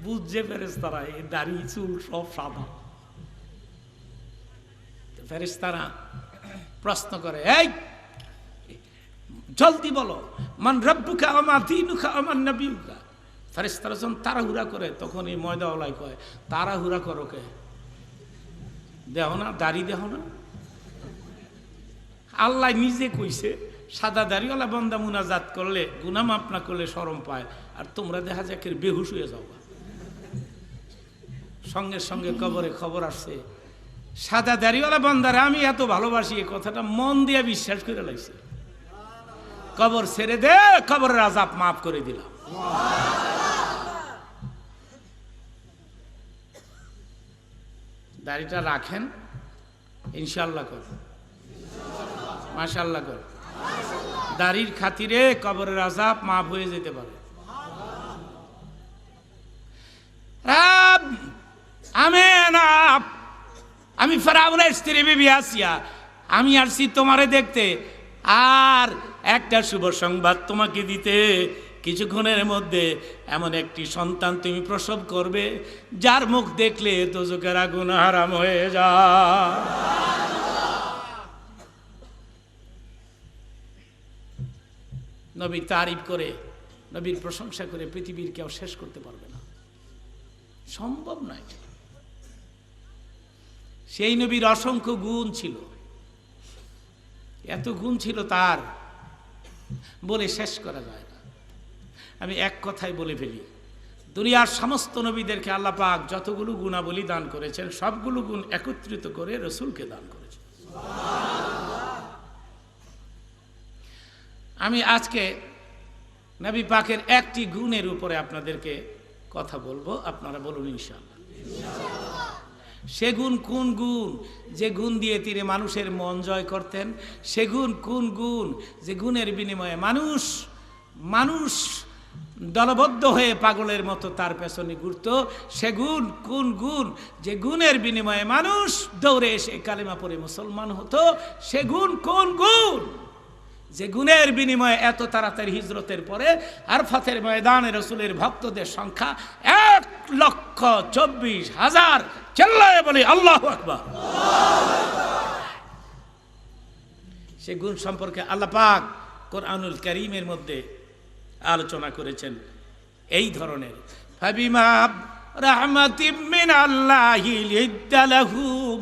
বুঝছে ফেরেশতারা এই দাড়ি চুল সব সাদা, ফেরেশতারা প্রশ্ন করে, এই জলদি বলো, মান রব্বুকা ওয়া মা দীনুকা ওয়া মান নবিয়ুকা। ফেরেশতারা যখন তাড়াহুড়া করে, তখন এই ময়দাওয়ালাই কয়, তাড়াহুড়া করো কে? দেহ না, দাড়ি দেহ না? আল্লাহ নিজে কইছে সাদা দাড়িওয়ালা বান্দা মুনাজাত করলে, গুনাহ মাফ না করলে শরম পায়, আর তোমরা দেখা যায় বেহুশ হয়ে যাও। সঙ্গে সঙ্গে কবরে খবর আসছে, সাদা দাড়িওয়ালা বান্দারে আমি এত ভালোবাসি, এই কথাটা মন দিয়ে বিশ্বাস করে লাগছে। কবর ছেড়ে দে, কবরের আযাব মাফ করে দিলাম। দাড়িটা রাখেন, ইনশাআল্লাহ কর, মাশাআল্লাহ কর। দাড়ির খাতিরে কবরের আযাব মাফ হয়ে যেতে পারে। আমেন। আমি ফেরাউনের স্ত্রী বিবি আসিয়া, আমি আসছি তোমারে দেখতে, আর একটা শুভ সংবাদ তোমাকে দিতে। কিছুক্ষণের মধ্যে এমন একটি সন্তান তুমি প্রসব করবে, যার মুখ দেখলে দোজখের আগুন হারাম হয়ে যায়। নবীর তারিফ করে, নবীর প্রশংসা করে পৃথিবীর কেউ শেষ করতে পারবে না, সম্ভব নয়। সেই নবীর অসংখ্য গুণ ছিল, এত গুণ ছিল তার, বলে শেষ করা যায় না। আমি এক কথায় বলে ফেলি, দুনিয়ার সমস্ত নবীদেরকে আল্লাহ পাক যতগুলো গুণাবলী দান করেছেন, সবগুলো গুণ একত্রিত করে রসুলকে দান করেছেন। আমি আজকে নবী পাকের একটি গুণের উপরে আপনাদেরকে কথা বলবো, আপনারা বলুন ইনশাআল্লাহ। সে গুণ কোন গুণ? যে গুণ দিয়ে তিনি মানুষের মন জয় করতেন। সে গুণ কোন গুণ? যে গুণের বিনিময়ে মানুষ দলবদ্ধ হয়ে পাগলের মতো তার পেছনে ঘুরত। সে গুণ কোন গুণ? যে গুণের বিনিময়ে মানুষ দৌড়ে এসে কালেমা পড়ে মুসলমান হতো। সে গুণ কোন গুণ? যে গুণের বিনিময়ে এত তাড়াতাড়ি হিজরতের পরে আরফাতের ময়দানে রসুলের ভক্তদের সংখ্যা 1,24,000। চিল্লায়ে বলি আল্লাহু আকবার। সে গুণ সম্পর্কে আল্লাহ পাক কোরআনুল কারীমের মধ্যে আলোচনা করেছেন এই ধরনের, ফাবিমা রাহমাতিম মিনাল্লাহি লিনতা লাহুম।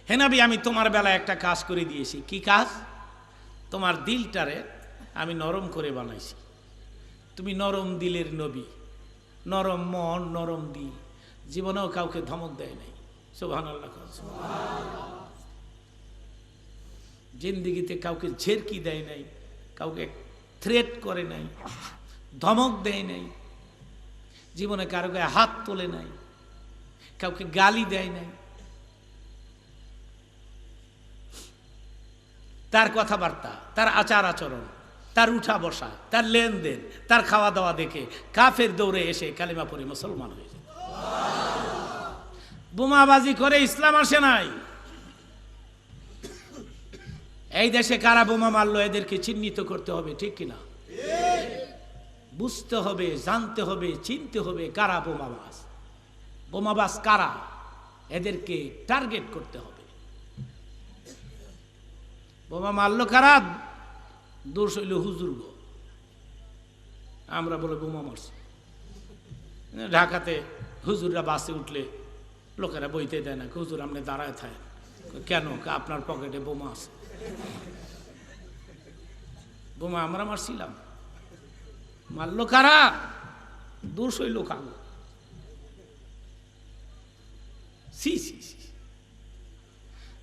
হে নবী, আমি তোমার বেলায় একটা কাজ করে দিয়েছি। কি কাজ? তোমার দিলটারে আমি নরম করে বানাইছি। তুমি নরম দিলের নবী, নরম মন, নরম দিল। জীবনেও কাউকে ধমক দেয় নাই। সুবহানাল্লাহ। জিন্দেগিতে কাউকে ঝেরকি দেয় নাই, কাউকে থ্রেট করে নাই, ধমক দেয় নাই, জীবনে কারো গায়ে হাত তোলে নাই, কাউকে গালি দেয় নাই। তার কথাবার্তা, তার আচার আচরণ, তার উঠা বসা, তার লেনদেন, তার খাওয়া দাওয়া দেখে কাফের দৌড়ে এসে কালিমা পড়ে মুসলমান হয়ে যায়। বোমাবাজি করে ইসলাম আসে নাই। এই দেশে কারা বোমা মারলো এদেরকে চিহ্নিত করতে হবে, ঠিক কিনা? বুঝতে হবে, জানতে হবে, চিনতে হবে কারা বোমাবাজ। বোমাবাজ কারা, এদেরকে টার্গেট করতে হবে। বোমা মারলো কারা? দোষ হইল হুজুর গো, আমরা বলে বোমা মারছি। ঢাকাতে হুজুররা বাসে উঠলে লোকেরা বইতে দেয় না, হুজুর আপনি দাঁড়ায় থাকেন। কেন? আপনার পকেটে বোমা আছে। বোমা আমরা মারছিলাম। মারলো কারা? দোষ হইল কাগো। সি সি সি,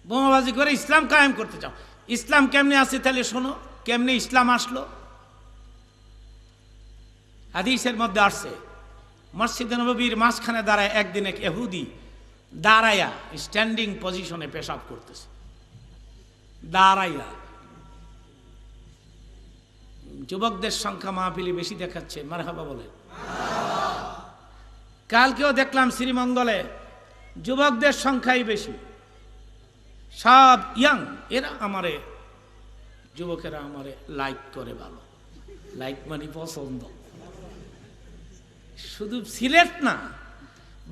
বোমাবাজি করে ইসলাম কায়েম করতে চাও। ইসলাম কেমনে আছে তাহলে শোনো, কেমনে ইসলাম আসলো। হাদিসের মধ্যে আসছে, মসজিদে নববীর মাঝখানে দাঁড়ায় একদিন এক ইহুদি দাঁড়াইয়া স্ট্যান্ডিং পজিশনে পেশাব করতেছে। দাঁড়াইয়া। যুবকদের সংখ্যা মাহফিলে বেশি দেখাচ্ছে, মারহাবা বলে। কালকেও দেখলাম শ্রীমঙ্গলে যুবকদের সংখ্যাই বেশি, সব ইয়াং। এরা আমারে, যুবকেরা আমারে লাইক করে। ভালো, লাইক মানে পছন্দ। শুধু সিলেট না,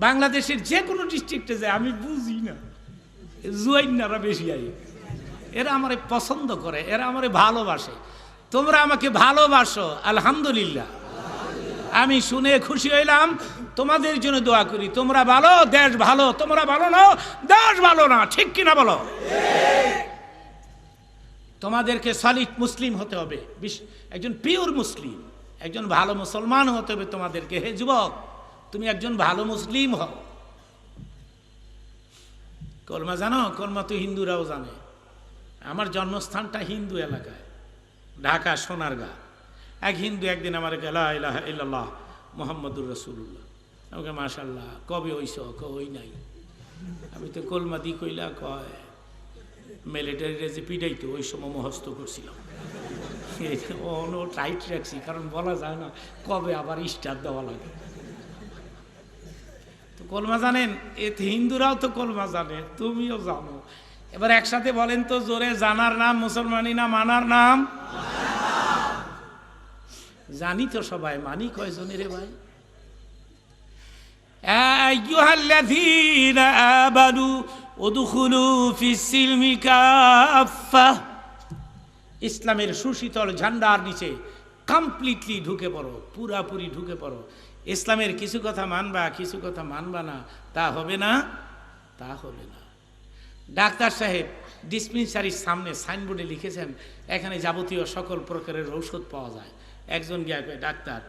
বাংলাদেশের যে কোনো ডিস্ট্রিক্টে যায় আমি বুঝি না, জুয়াইনারা বেশি আই। এরা আমারে পছন্দ করে, এরা আমারে ভালোবাসে। তোমরা আমাকে ভালোবাসো, আলহামদুলিল্লাহ, আমি শুনে খুশি হইলাম। তোমাদের জন্য দোয়া করি, তোমরা ভালো, দেশ ভালো। তোমরা ভালো না, দেশ ভালো না, ঠিক কিনা বলো? তোমাদেরকে সলিড মুসলিম হতে হবে, একজন পিওর মুসলিম, একজন ভালো মুসলমান হতে হবে তোমাদেরকে। হে যুবক, তুমি একজন ভালো মুসলিম হও। কলমা জানো? কলমা তো হিন্দুরাও জানে। আমার জন্মস্থানটা হিন্দু এলাকায়, ঢাকা সোনারগাঁ। এক হিন্দু একদিন আমার লা ইলাহা ইল্লাল্লাহ মুহাম্মাদুর রাসূলুল্লাহ। আমাকে মাশাআল্লাহ, কবে হইছ? হই নাই। আমি তো কলমা দি কইলা, কয় মিলিটারিতে যে পিটাইতো ওই সময় মুখস্থ করছিলাম। ও টাইট রাখছি, কারণ বলা যায় না কবে আবার স্টার দেওয়া লাগে। তো কলমা জানেন, এতে হিন্দুরাও তো কলমা জানে, তুমিও জানো। এবার একসাথে বলেন তো জোরে, জানার নাম মুসলমানি না মানার নাম? জানি তো সবাই, মানি কয়জনের ভাই? আইয়ুহাল্লাযীনা আমানু উদখুলু ফিস-সিলমি কাফা। ইসলামের সুশীতল ঝান্ডার নিচে কমপ্লিটলি ঢুকে পড়ো, পুরাপুরি ঢুকে পড়ো। ইসলামের কিছু কথা মানবা, কিছু কথা মানবা না, তা হবে না, তা হবে না। ডাক্তার সাহেব ডিসপেন্সারির সামনে সাইনবোর্ডে লিখেছেন এখানে যাবতীয় সকল প্রকারের ঔষধ পাওয়া যায়। একজন গিয়া কয়, ডাক্তার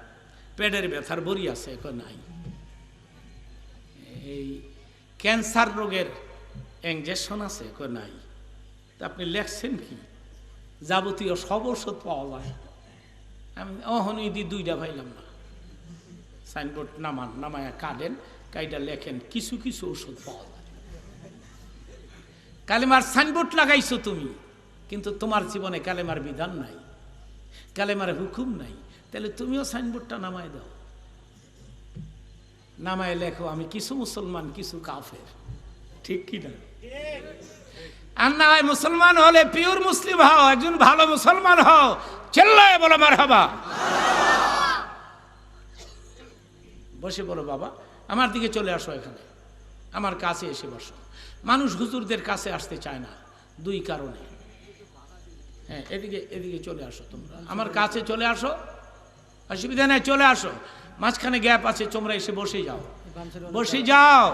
পেটের ব্যথার বড়ি আছে? কয় নাই। এই ক্যান্সার রোগের ইনজেকশন আছে? কয় নাই। তা আপনি লেখছেন কি? যাবতীয় সব ঔষধ পাওয়া যায়। আমি অহনইদি দুইটা পাইলাম না। সাইনবোর্ড নামান, নামায়া কাটেন, কাইটা লেখেন কিছু কিছু ঔষধ পাওয়া যায়। কালেমার সাইনবোর্ড লাগাইছো তুমি, কিন্তু তোমার জীবনে কালেমার বিধান নাই, কালেমার হুকুম নাই। তাহলে তুমিও সাইনবোর্ডটা নামায় দাও, নামায় লেখো আমি কিছু মুসলমান, কিছু কাফের, ঠিক কিনা? আর না হয় মুসলমান হলে পিওর মুসলিম হও, একজন ভালো মুসলমান হও। চিল্লায় বলো মারহাবা। বসে বলো, বাবা আমার দিকে চলে আসো, এখানে আমার কাছে এসে বসো। মানুষ হুজুরদের কাছে আসতে চায় না দুই কারণে। হ্যাঁ, এদিকে এদিকে চলে আসো, তোমরা আমার কাছে চলে আসো, অসুবিধা নেই, চলে আসো। মাঝখানে গ্যাপ আছে, তোমরা এসে বসে যাও, বসে যাও।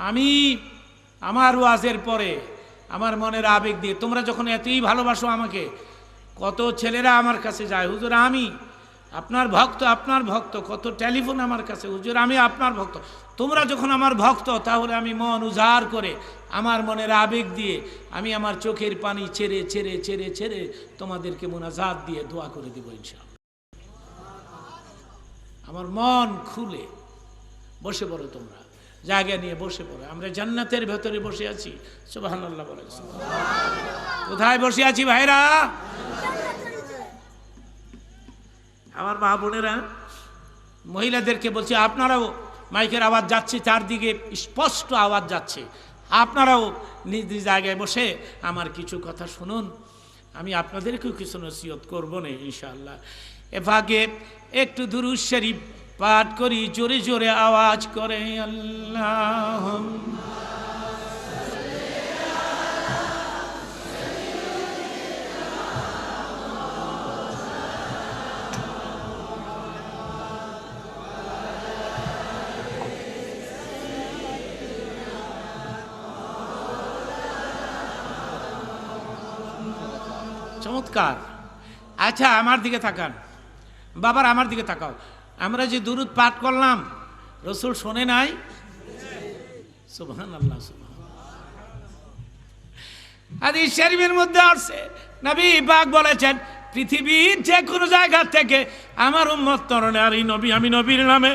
আমি আমার ওয়াজের পরে আমার মনের আবেগ দিয়ে, তোমরা যখন এতই ভালোবাসো আমাকে, কত ছেলেরা আমার কাছে যায়, হুজুর আমি আপনার ভক্ত, আপনার ভক্ত। কত টেলিফোন আমার কাছে, হুজুর আমি আপনার ভক্ত। তোমরা যখন আমার ভক্ত, তাহলে আমি মন উজাড় করে, আমার মনের আবেগ দিয়ে, আমি আমার চোখের পানি ছেড়ে ছেড়ে ছেড়ে ছেড়ে তোমাদেরকে মুনাজাত দিয়ে দোয়া করে দেব ইনশাআল্লাহ। আমার মন খুলে বসে পড়ো, তোমরা জায়গা নিয়ে বসে পড়ো। আমরা জান্নাতের ভেতরে বসে আছি, সুবহানাল্লাহ বলে। কোথায় বসে আছি ভাইরা? আমার মা বোনেরা, মহিলাদেরকে বলছি, আপনারাও, মাইকের আওয়াজ যাচ্ছে চারদিকে, স্পষ্ট আওয়াজ যাচ্ছে, আপনারাও নিজ নিজ জায়গায় বসে আমার কিছু কথা শুনুন। আমি আপনাদেরকেও কিছু নসিহত করব না ইনশাআল্লাহ। এ ভাগে একটু দুরূদ শরীফ পাঠ করি, জোরে জোরে আওয়াজ করে আল্লাহ। চমৎকার। আচ্ছা আমার দিকে তাকান, বাবার আমার দিকে তাকাও। আমরা যে দুরূদ পাঠ করলাম, রাসূল শোনে নাই? সুবহানাল্লাহ, সুবহানাল্লাহ। হাদিস শরীফের মধ্যে আছে, নবী পাক বলেছেন, পৃথিবীর যে কোনো জায়গা থেকে আমার উম্মত তরণে আর এই নবী, আমি নবীর নামে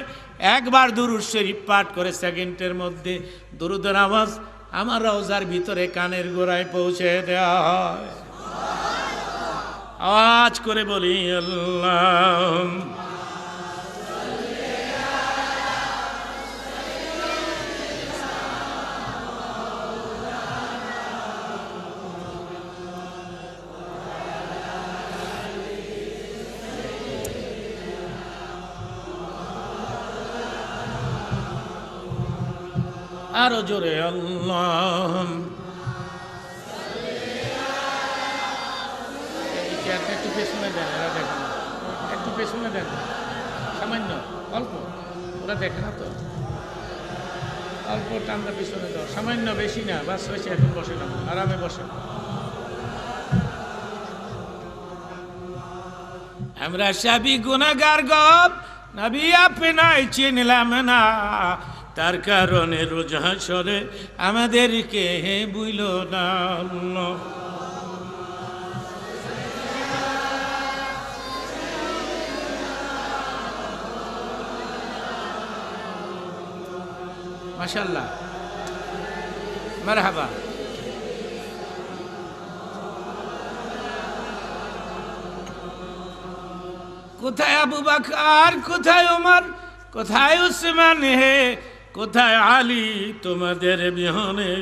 একবার দুরূদ শরীফ পাঠ করে সেকেন্ডের মধ্যে দুরূদের আওয়াজ আমার রওজার ভিতরে কানের গোড়ায় পৌঁছে দেওয়া হয়। আওয়াজ করে বলি আল্লাহ। আরো জোরে আল্লাহ। পেছনে দেন, এরা দেখে না। একটু পেছনে দেন, সামান্য অল্প, ওরা দেখে না তো। অল্প টানটা পিছনে দাও, সামান্য, বেশি না, বাস হয়েছে। এখন বসে না, আরামে বসে। আমরা সবই গুনাহগার গো, নবী আপনায় চিনলাম না, তার কারণে রোজ হাসরে আমাদেরকে বুইল না। মাশাআল্লাহ, মারহাবা। কোথায় আবু বকর, কোথায় ওমর, কোথায় উসমান হে, কোথায় আলী তোমাদের বিহনে?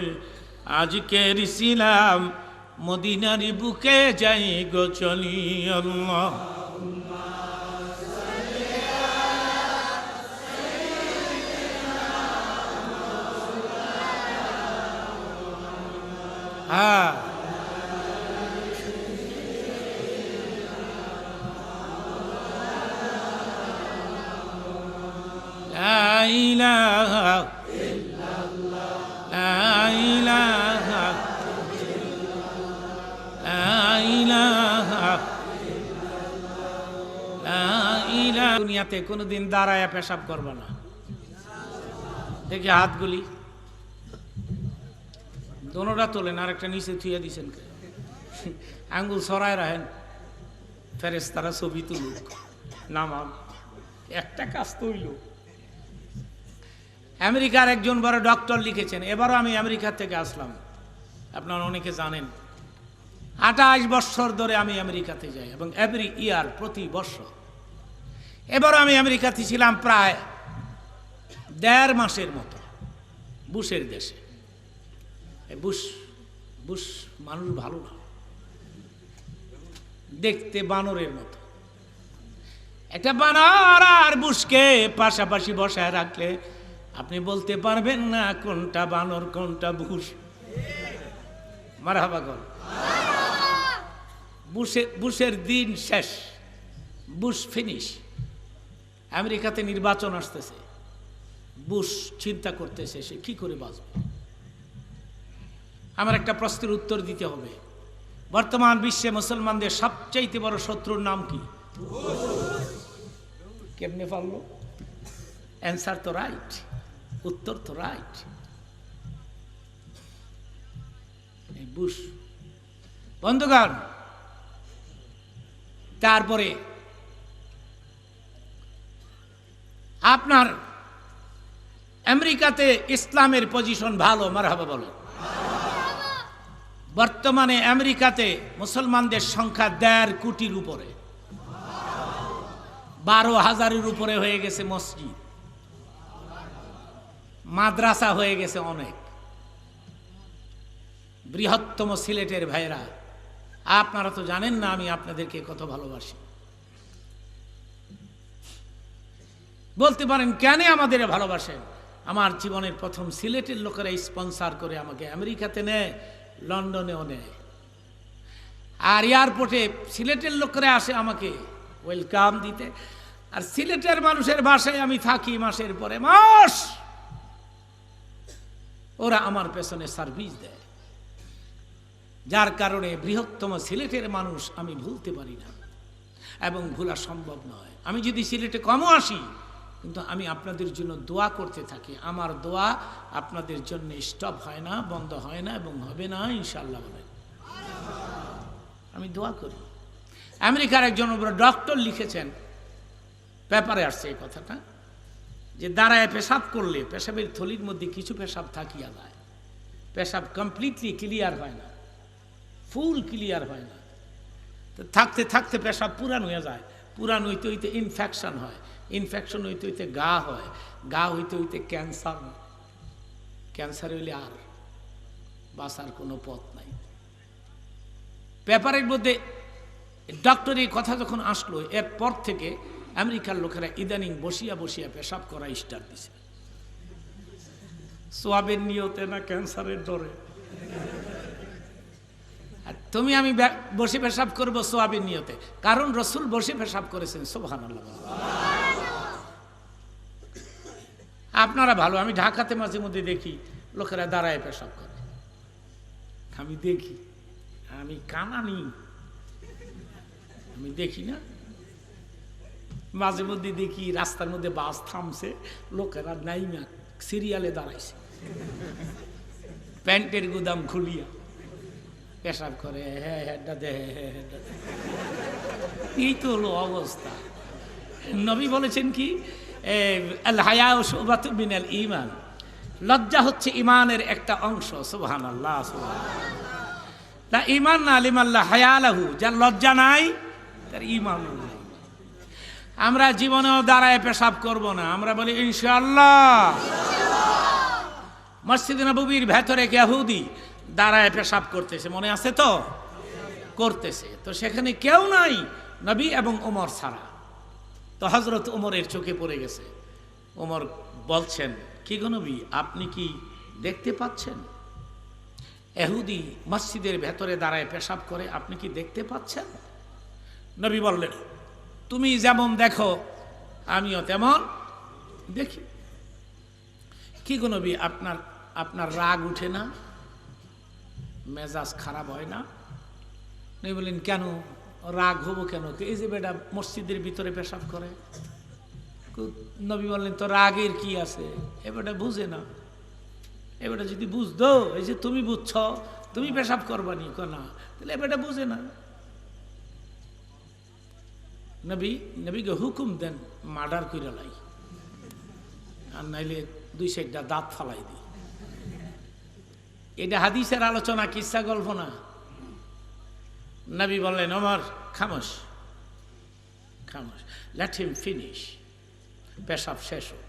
আজকের ইসলাম মদিনার বুকে যাই গো চলি। আল্লাহ হ্যাঁ, লা ইলাহা ইল্লাল্লাহ, লা ইলাহা ইল্লাল্লাহ, লা ইলাহা ইল্লাল্লাহ, লা ইলাহা। দুনিয়াতে কোনোদিন দাঁড়ায়া পেশাব করবে না। দেখি হাতগুলি দোনোটা তোলেন, আর একটা নিচে থুয়ে দিছেন, আঙ্গুল সরায় রাখেন, ফেরেশতারা ছবি তুলুক, নামাম। একটা কাজ তৈল। আমেরিকার একজন বড় ডক্টর লিখেছেন, এবারও আমি আমেরিকা থেকে আসলাম, আপনারা অনেকে জানেন। 28 বছর ধরে আমি আমেরিকাতে যাই, এবং এভরি ইয়ার, প্রতি বছর। এবারও আমি আমেরিকাতে ছিলাম প্রায় 1.5 মাসের মতো, বুশের দেশে। বুশ মানুষ ভালো না, দেখতে বানরের মতো। একটা বানর আর বুশকে পাশাপাশি বসায় রাখলে আপনি বলতে পারবেন না কোনটা বানর কোনটা বুশ। মারহাবা কর। বুশের দিন শেষ, বুশ ফিনিশ। আমেরিকাতে নির্বাচন আসতেছে, বুশ চিন্তা করতেছে সে কি করে বাঁচবে। আমার একটা প্রশ্নের উত্তর দিতে হবে। বর্তমান বিশ্বে মুসলমানদের সবচাইতে বড় শত্রুর নাম কি? কেমনে পারলো? অ্যান্সার তো রাইট, উত্তর তো রাইট, বুশ। বন্ধুগণ, তারপরে আপনার আমেরিকাতে ইসলামের পজিশন ভালো, মারহাবা বলো। বর্তমানে আমেরিকাতে মুসলমানদের সংখ্যা 1.5 কোটির উপরে, 12,000-এর উপরে হয়ে গেছে মসজিদ, মাদ্রাসা হয়ে গেছে অনেক। বৃহত্তম সিলেটের ভাইরা, আপনারা তো জানেন না আমি আপনাদেরকে কত ভালোবাসি। বলতে পারেন কেন আমাদের ভালোবাসেন? আমার জীবনের প্রথম সিলেটের লোকেরা স্পন্সর করে আমাকে আমেরিকাতে নেয়, লন্ডনেও নেয়, আর এয়ারপোর্টে সিলেটের লোকেরা আসে আমাকে ওয়েলকাম দিতে। আর সিলেটের মানুষের বাসায় আমি থাকি মাসের পরে মাস, ওরা আমার পেছনে সার্ভিস দেয়, যার কারণে বৃহত্তম সিলেটের মানুষ আমি ভুলতে পারি না, এবং ভোলা সম্ভব নয়। আমি যদি সিলেটে কমও আসি, কিন্তু আমি আপনাদের জন্য দোয়া করতে থাকি। আমার দোয়া আপনাদের জন্য স্টপ হয় না, বন্ধ হয় না, এবং হবে না ইনশাআল্লাহ। বলেন আমি দোয়া করি। আমেরিকার একজন ডক্টর লিখেছেন, পেপারে আসছে এই কথাটা, যে দাঁড়ায় পেশাব করলে পেশাবের থলির মধ্যে কিছু পেশাব থাকিয়া যায়, পেশাব কমপ্লিটলি ক্লিয়ার হয় না, ফুল ক্লিয়ার হয় না। তো থাকতে থাকতে পেশাব পুরান হয়ে যায়, পুরান হইতে হইতে ইনফেকশন হয়, ইনফেকশন হইতে হইতে গা হয়, গা হইতে হইতে ক্যান্সার, ক্যান্সার হইলে আর বাঁচার কোনো পথ নাই। পেপারের মধ্যে ডক্টর এই কথা যখন আসলো, এরপর থেকে আমেরিকার লোকেরা ইদানিং বসিয়া বসিয়া পেশাব করা স্টার্ট দিছে, সোয়াবের নিয়তে না ক্যান্সারের ডরে। আর তুমি আমি বসে পেশাব করব সোয়াবের নিয়তে, কারণ রসুল বসে পেশাব করেছেন। সুবহানাল্লাহ। আপনারা ভালো, আমি ঢাকাতে মাঝে মধ্যে দেখি লোকেরা দাঁড়ায় পেশাব করে, আমি দেখি, আমি কানানি, আমি দেখি না। মাঝে মধ্যে দেখি রাস্তার মধ্যে বাস থামছে, লোকেরা নাইমা সিরিয়ালে দাঁড়াইছে, প্যান্টের গুদাম খুলিয়া পেশাব করে। হ্যাঁ হেডটা দে, হ্যাঁ হেডটা দে। এই তো হলো অবস্থা। নবী বলেছেন কি, আল হায়া শুবাতুম মিনাল ঈমান, লজ্জা হচ্ছে ঈমানের একটা অংশ। সুবহানাল্লাহ, সুবহানাল্লাহ। লা ঈমান না লিমান লা হায়া লাহু, যার লজ্জা নাই তার ঈমান নাই। আমরা জীবনেও দাঁড়ায় পেশাব করব না, আমরা বলি ইনশাআল্লাহ। মসজিদে নববীর ভেতরে ইহুদি দাঁড়ায় পেশাব করতেছে, মনে আছে তো? করতেছে তো, সেখানে কেউ নাই নবী এবং ওমর ছাড়া। তো হযরত ওমরের চোখে পড়ে গেছে। ওমর বলছেন, কি গো নবী, আপনি কি দেখতে পাচ্ছেন ইহুদি মসজিদের ভেতরে দাঁড়ায় পেশাব করে, আপনি কি দেখতে পাচ্ছেন? নবী বললেন, তুমি যেমন দেখো আমিও তেমন দেখি। কি গো নবী, আপনার রাগ উঠে না, মেজাজ খারাপ হয় না? নবী বললেন, কেন রাগ হবো কেন? এই যে বেটা মসজিদের ভিতরে পেশাব করে। নবী বললেন, তো রাগের কি আছে, এ বেটা বুঝে না। এ বেটা যদি বুঝতো, এই যে তুমি বুঝছ, তুমি পেশাব করবানি না, তাহলে এ বেটা বুঝে না। নবীকে হুকুম দেন, মার্ডার কইরা লাই, আর নাইলে 2 সাইডটা দাঁত ফালাই দিই। এটা হাদিসের আলোচনা, কিসসা গল্প না। নবী বললেন, ওমর খামোশ, খামোশ, লেট হিম ফিনিশ, পেশাব শেষ হোক।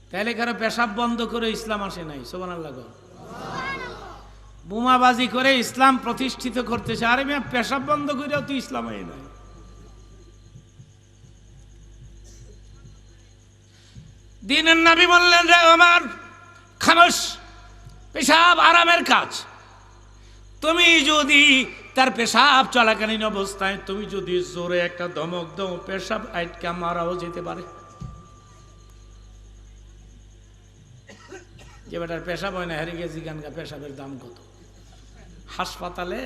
তাহলে কারো পেশাব বন্ধ করে ইসলাম আসে নাই। সুবহানাল্লাহ। বোমাবাজি করে ইসলাম প্রতিষ্ঠিত করতেছে, আরে মেয়ে পেশাব বন্ধ করেও তুই ইসলাম হয় নাই। দিনের নবী বললেন, রে ওমর খামোশ, পেশাব আরামের কাজ। তুমি যদি তার পেশাব চলাকালীন অবস্থায় তুমি যদি জোরে একটা ধমক দাও, পেশাব আটকা মারাও যেতে পারে। যে বেটার পেশাব হয় না, হেরে গেছি গানগা পেশাবের দাম কত। হাসপাতালে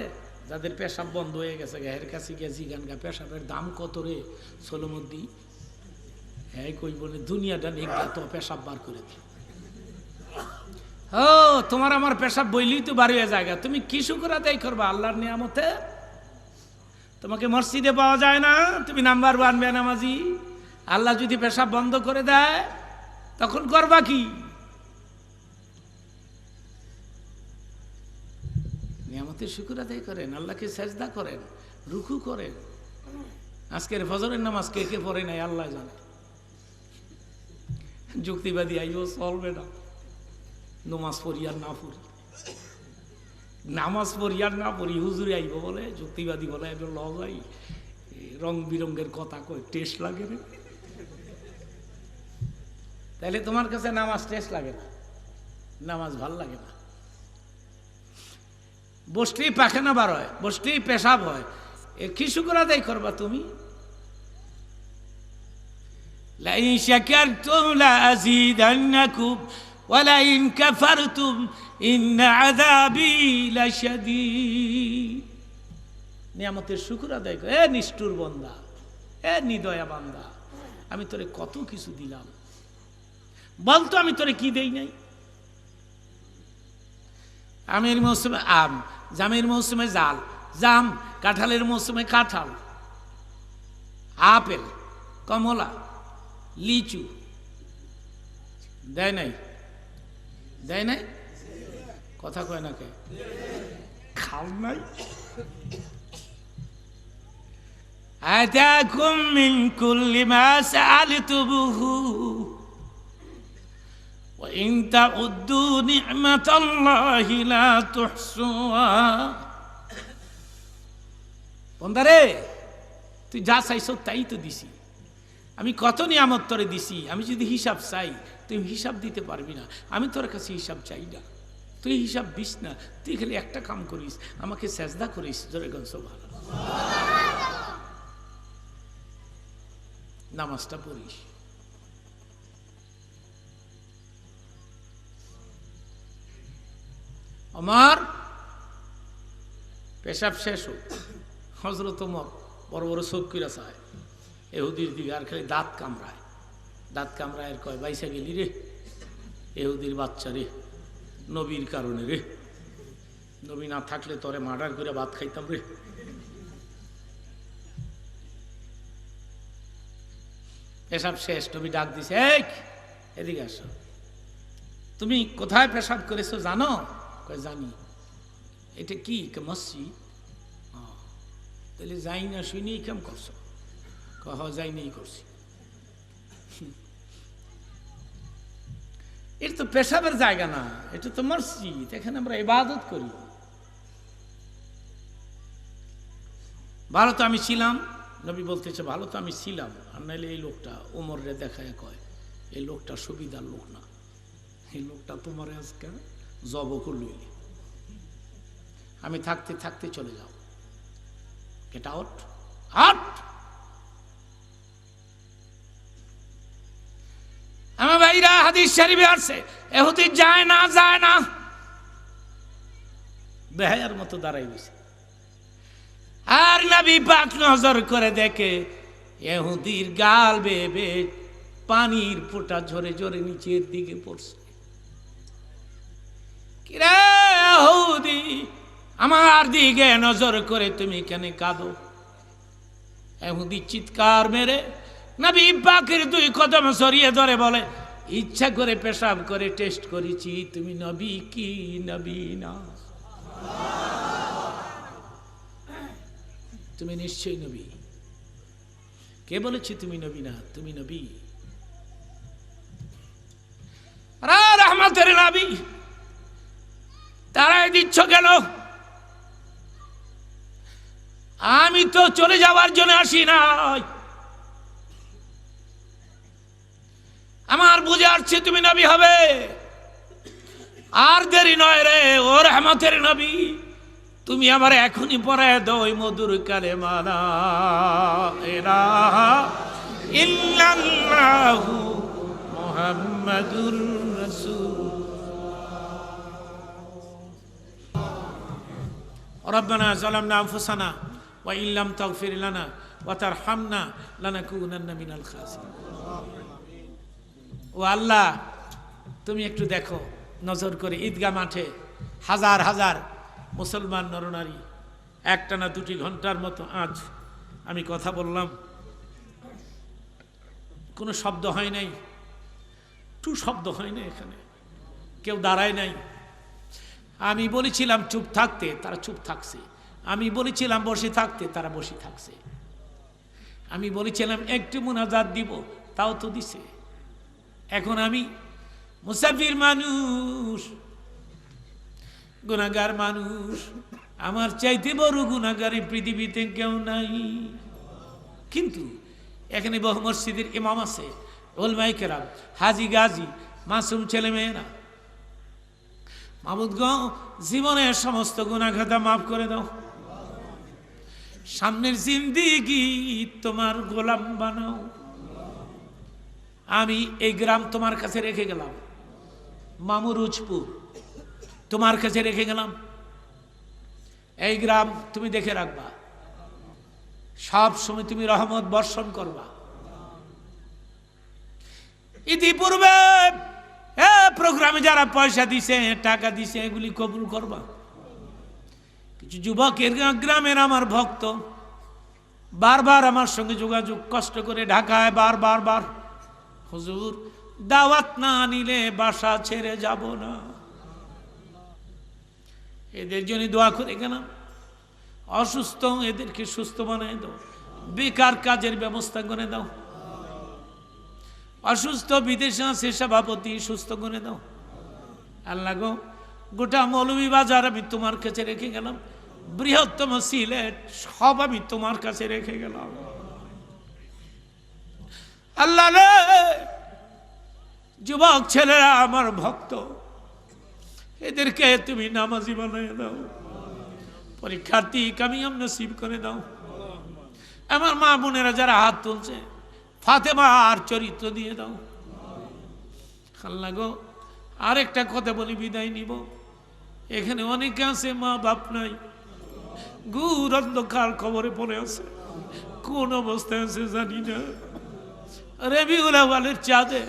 যাদের পেশাব বন্ধ হয়ে গেছে, হের কাছে গেছি গানগা পেশাবের দাম কত রে সোলমদ্দি। হ্যাঁ কই বলে, দুনিয়াটা নিগা তো পেশাব বার করে দি। ও তোমার আমার পেশাব বইলেই তো বার হয়ে জায়গা, তুমি কি শুকর আদায় করবা আল্লাহর নিয়ামতে? তোমাকে মসজিদে পাওয়া যায় না, তুমি নাম্বার 1 বেনামাজি। আল্লাহ যদি পেশাব বন্ধ করে দেয় তখন করবা কি? নিয়ামতের শুকর আদায় করেন, আল্লাহকে সেজদা করেন, রুকু করেন। আজকের ফজরের নামাজ কে কে পড়ে নাই আল্লাহ জানে। যুক্তিবাদী আইও চলবে না, নামাজ পড়ি আর না পড়ি, নামাজ পড়ি আর না পড়ি, হুজুরে আইব বলে, যুক্তিবাদী বলে এবার লজাই রং বিরঙ্গের কথা কয়, টেস্ট লাগে রে। তাহলে তোমার কাছে নামাজ টেস্ট লাগে না, নামাজ ভাল লাগে না। বসলেই পায়খানা বার হয়, বসলেই পেশাব হয়, এর কি শুকর আদায় করবা তুমি? লাইন শাকারতুম লাযীদান্নাকুম ওয়া লাইন কাফারতুম ইন্না আযাবী লাশাদীদ। নিয়ামতের শুকর আদায় কর। এ নিষ্ঠুর বান্দা, এ নিদয়া বান্দা, আমি তোরে কত কিছু দিলাম, বলতো আমি তোরে কি দেই নাই? আমের মৌসুমে আম, জামের মৌসুমে জাল, জাম, কাঁঠালের মৌসুমে কাঁঠাল, আপেল, কমলা, লিচু দেয় নাই? দেয় নাই? কথা কয় না কে? খাও নাই? আতাকুম মিন কুল্লি মা সাআলতুমুহু ওয়া ইন তাউদ্দু নি'মাতাল্লাহি লা তুহসুহা। বন্দারে, তুই যা চাইছ তাই তো দিছি। আমি কত নিয়ামত তোরে দিছি, আমি যদি হিসাব চাই তুই হিসাব দিতে পারবি না। আমি তোর কাছে হিসাব চাই না, তুই হিসাব দিস না, তুই খালি একটা কাম করিস, আমাকে সেজদা করিস, জোরে গন সুবহানাল্লাহ, নামাজটা পড়িস। আমার পেশাব শেষ হোক, হযরত ওমর বড় বড় চোখ কইরা চায় এহুদির দিকে, আর খালি দাঁত কামড়ায়, দাঁত কামড়ায় আর কয়, বাইসা গেলি রে এহুদির বাচ্চা রে, নবীর কারণে রে, নবী না থাকলে তোরে মার্ডার করে ভাত খাইতাম রে। পেশাব শেষ, নবী ডাক দিছে, এই এদিকে আসো, তুমি কোথায় পেশাব করেছো জানো? কয় জানি। এটা কি? মসজিদ। তাহলে যাই না শুনি কেমন করছো? কহ যাই নেই করছি। এটা তো পেশাবের জায়গা না, এটা তো মসজিদ, এখানে আমরা ইবাদত করি। ভালো তো আমি ছিলাম, নবী বলতেছে ভালো তো আমি ছিলাম, আর নাইলে এই লোকটা ওমরে দেখায় কয় এই লোকটা সুবিধার লোক না, এই লোকটা তোমার আজকে জব করল, আমি থাকতে থাকতে চলে যাও, গেট আউট, আউট। আমার ভাইরা, হাদিস শরীফে আছে এহুদি যায় না, যায় না, বেহায়ার মতো দাঁড়াই গেছে। আর নবী পাক নজর করে দেখে ইহুদির গাল বেয়ে বেয়ে পানির ফোঁটা ঝরে ঝরে নিচের দিকে পড়ছে। কিরে ইহুদি, আমার দিকে নজর করে তুমি কেন কাঁদো? ইহুদি চিৎকার মেরে নবী পাকের দুই কদম সরিয়ে ধরে বলে, ইচ্ছা করে পেশাব করে টেস্ট করেছি, তুমি নবী কি নবী না? তুমি নিশ্চয়ই নবী। কে বলেছে তুমি নবী না? তুমি নবী, রহমতের নবী, তারাই দিচ্ছ কেন? আমি তো চলে যাওয়ার জন্য আসি নাই, আমার বুঝে আসছে তুমি নবী হবে, আর দেরি নয় রে ও রহমতের নবী, তুমি আমার এখনই পড়ায় দাও ওই মধুর কালেমা লা ইলাহা ইল্লাল্লাহু মুহাম্মাদুর রাসূলুল্লাহ। রব্বানা যালামনা আনফুসানা ওয়া ইল্লাম তাগফির লানা ওয়া তারহামনা লানাকুনান্না মিনাল খাসিরিন। ও আল্লাহ, তুমি একটু দেখো নজর করে, ঈদগাহ মাঠে হাজার হাজার মুসলমান নরনারী একটানা 2 ঘন্টার মতো আজ আমি কথা বললাম, কোনো শব্দ হয় নাই, টু শব্দ হয় না, এখানে কেউ দাঁড়ায় নাই। আমি বলেছিলাম চুপ থাকতে, তারা চুপ থাকছে। আমি বলেছিলাম বসে থাকতে, তারা বসে থাকছে। আমি বলেছিলাম একটু মুনাজাত দিব, তাও তো দিছে। এখন আমি মুসাফির মানুষ, গুনাহগার মানুষ, আমার চাইতে বড় গুনাহগার এই পৃথিবীতে কেউ নাই। কিন্তু এখানে বহু মসজিদের ইমাম আছে, উলামায়ে কেরাম, হাজী গাজী, মাসুম ছেলে মেয়েরা, মাবুদ গো জীবনের সমস্ত গুনাহ খাতা মাফ করে দাও, সামনের জিন্দেগি তোমার গোলাম বানাও। আমি এই গ্রাম তোমার কাছে রেখে গেলাম, মামুরুজপুর তোমার কাছে রেখে গেলাম, এই গ্রাম তুমি দেখে রাখবা, সব সময় তুমি রহমত বর্ষণ করবা। ইতিপূর্বে প্রোগ্রামে যারা পয়সা দিছে, টাকা দিছে, এগুলি কবুল করবা। কিছু যুবকের গ্রামের আমার ভক্ত বারবার আমার সঙ্গে যোগাযোগ, কষ্ট করে ঢাকায় বার হুজুর দাওয়াত না নিলে বাসা ছেড়ে যাব না, এদের জন্য দোয়া করে গেলাম। অসুস্থ এদেরকে সুস্থ বানিয়ে দাও, বেকার কাজের ব্যবস্থা করে দাও, অসুস্থ বিদেশে আছে সভাপতি সুস্থ করে দাও। আল্লাহ গো, গোটা মৌলভীবাজার আমি তোমার কাছে রেখে গেলাম, বৃহত্তম সিলেট সব আমি তোমার কাছে রেখে গেলাম। আল্লাহ রে, যুবক ছেলেরা আমার ভক্ত, এদেরকে তুমি নামাজি বানিয়ে দাও, পরীক্ষার্থী কামিয়াব নসিব করে দাও। আমার মা বোনেরা যারা হাত তুলছে, ফাতেমা আর চরিত্র দিয়ে দাও আল্লাহ গো। আরেকটা কথা বলি, বিদায় নিব। এখানে অনেকে আছে মা বাপ নাই, ঘোর অন্ধকার কবরে পড়ে আছে, কোন অবস্থায় আছে জানি না। রবিউল আউয়ালের চাঁদে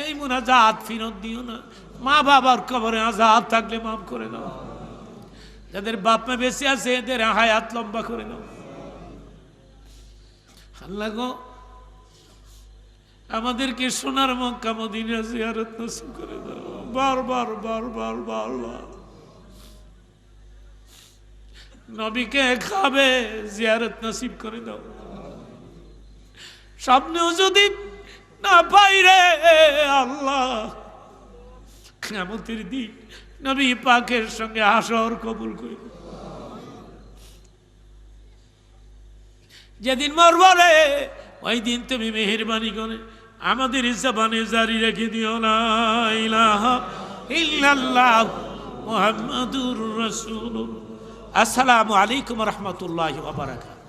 এই মুনাজাত ফিরত দিও না। মা বাবার কবরে আযাব থাকলে মাফ করে দাও। যাদের বাপ মা বেঁচে আছে এদের হায়াত লম্বা করে দাও আল্লাহ গো। আমাদেরকে সোনার মক্কা মদিনা জিয়ারত নসিব করে দাও। বারবার বারবার বারবার নবীকে খাবে জিয়ারত নসিব করে দাও। স্বপ্নেও যদি না পাই রে আল্লাহ, কিয়ামতের দিন নবী পাকের সঙ্গে হাসর কবুল করে। যেদিন মরব রে ওই দিন তুমি মেহেরবানি করে আমাদের জবানে জারি রেখে দিও লা ইলাহা ইল্লাল্লাহ মুহাম্মাদুর রাসূলুল্লাহ। আসসালামু আলাইকুম ওয়া রাহমাতুল্লাহি ওয়া বারাকাতুহু।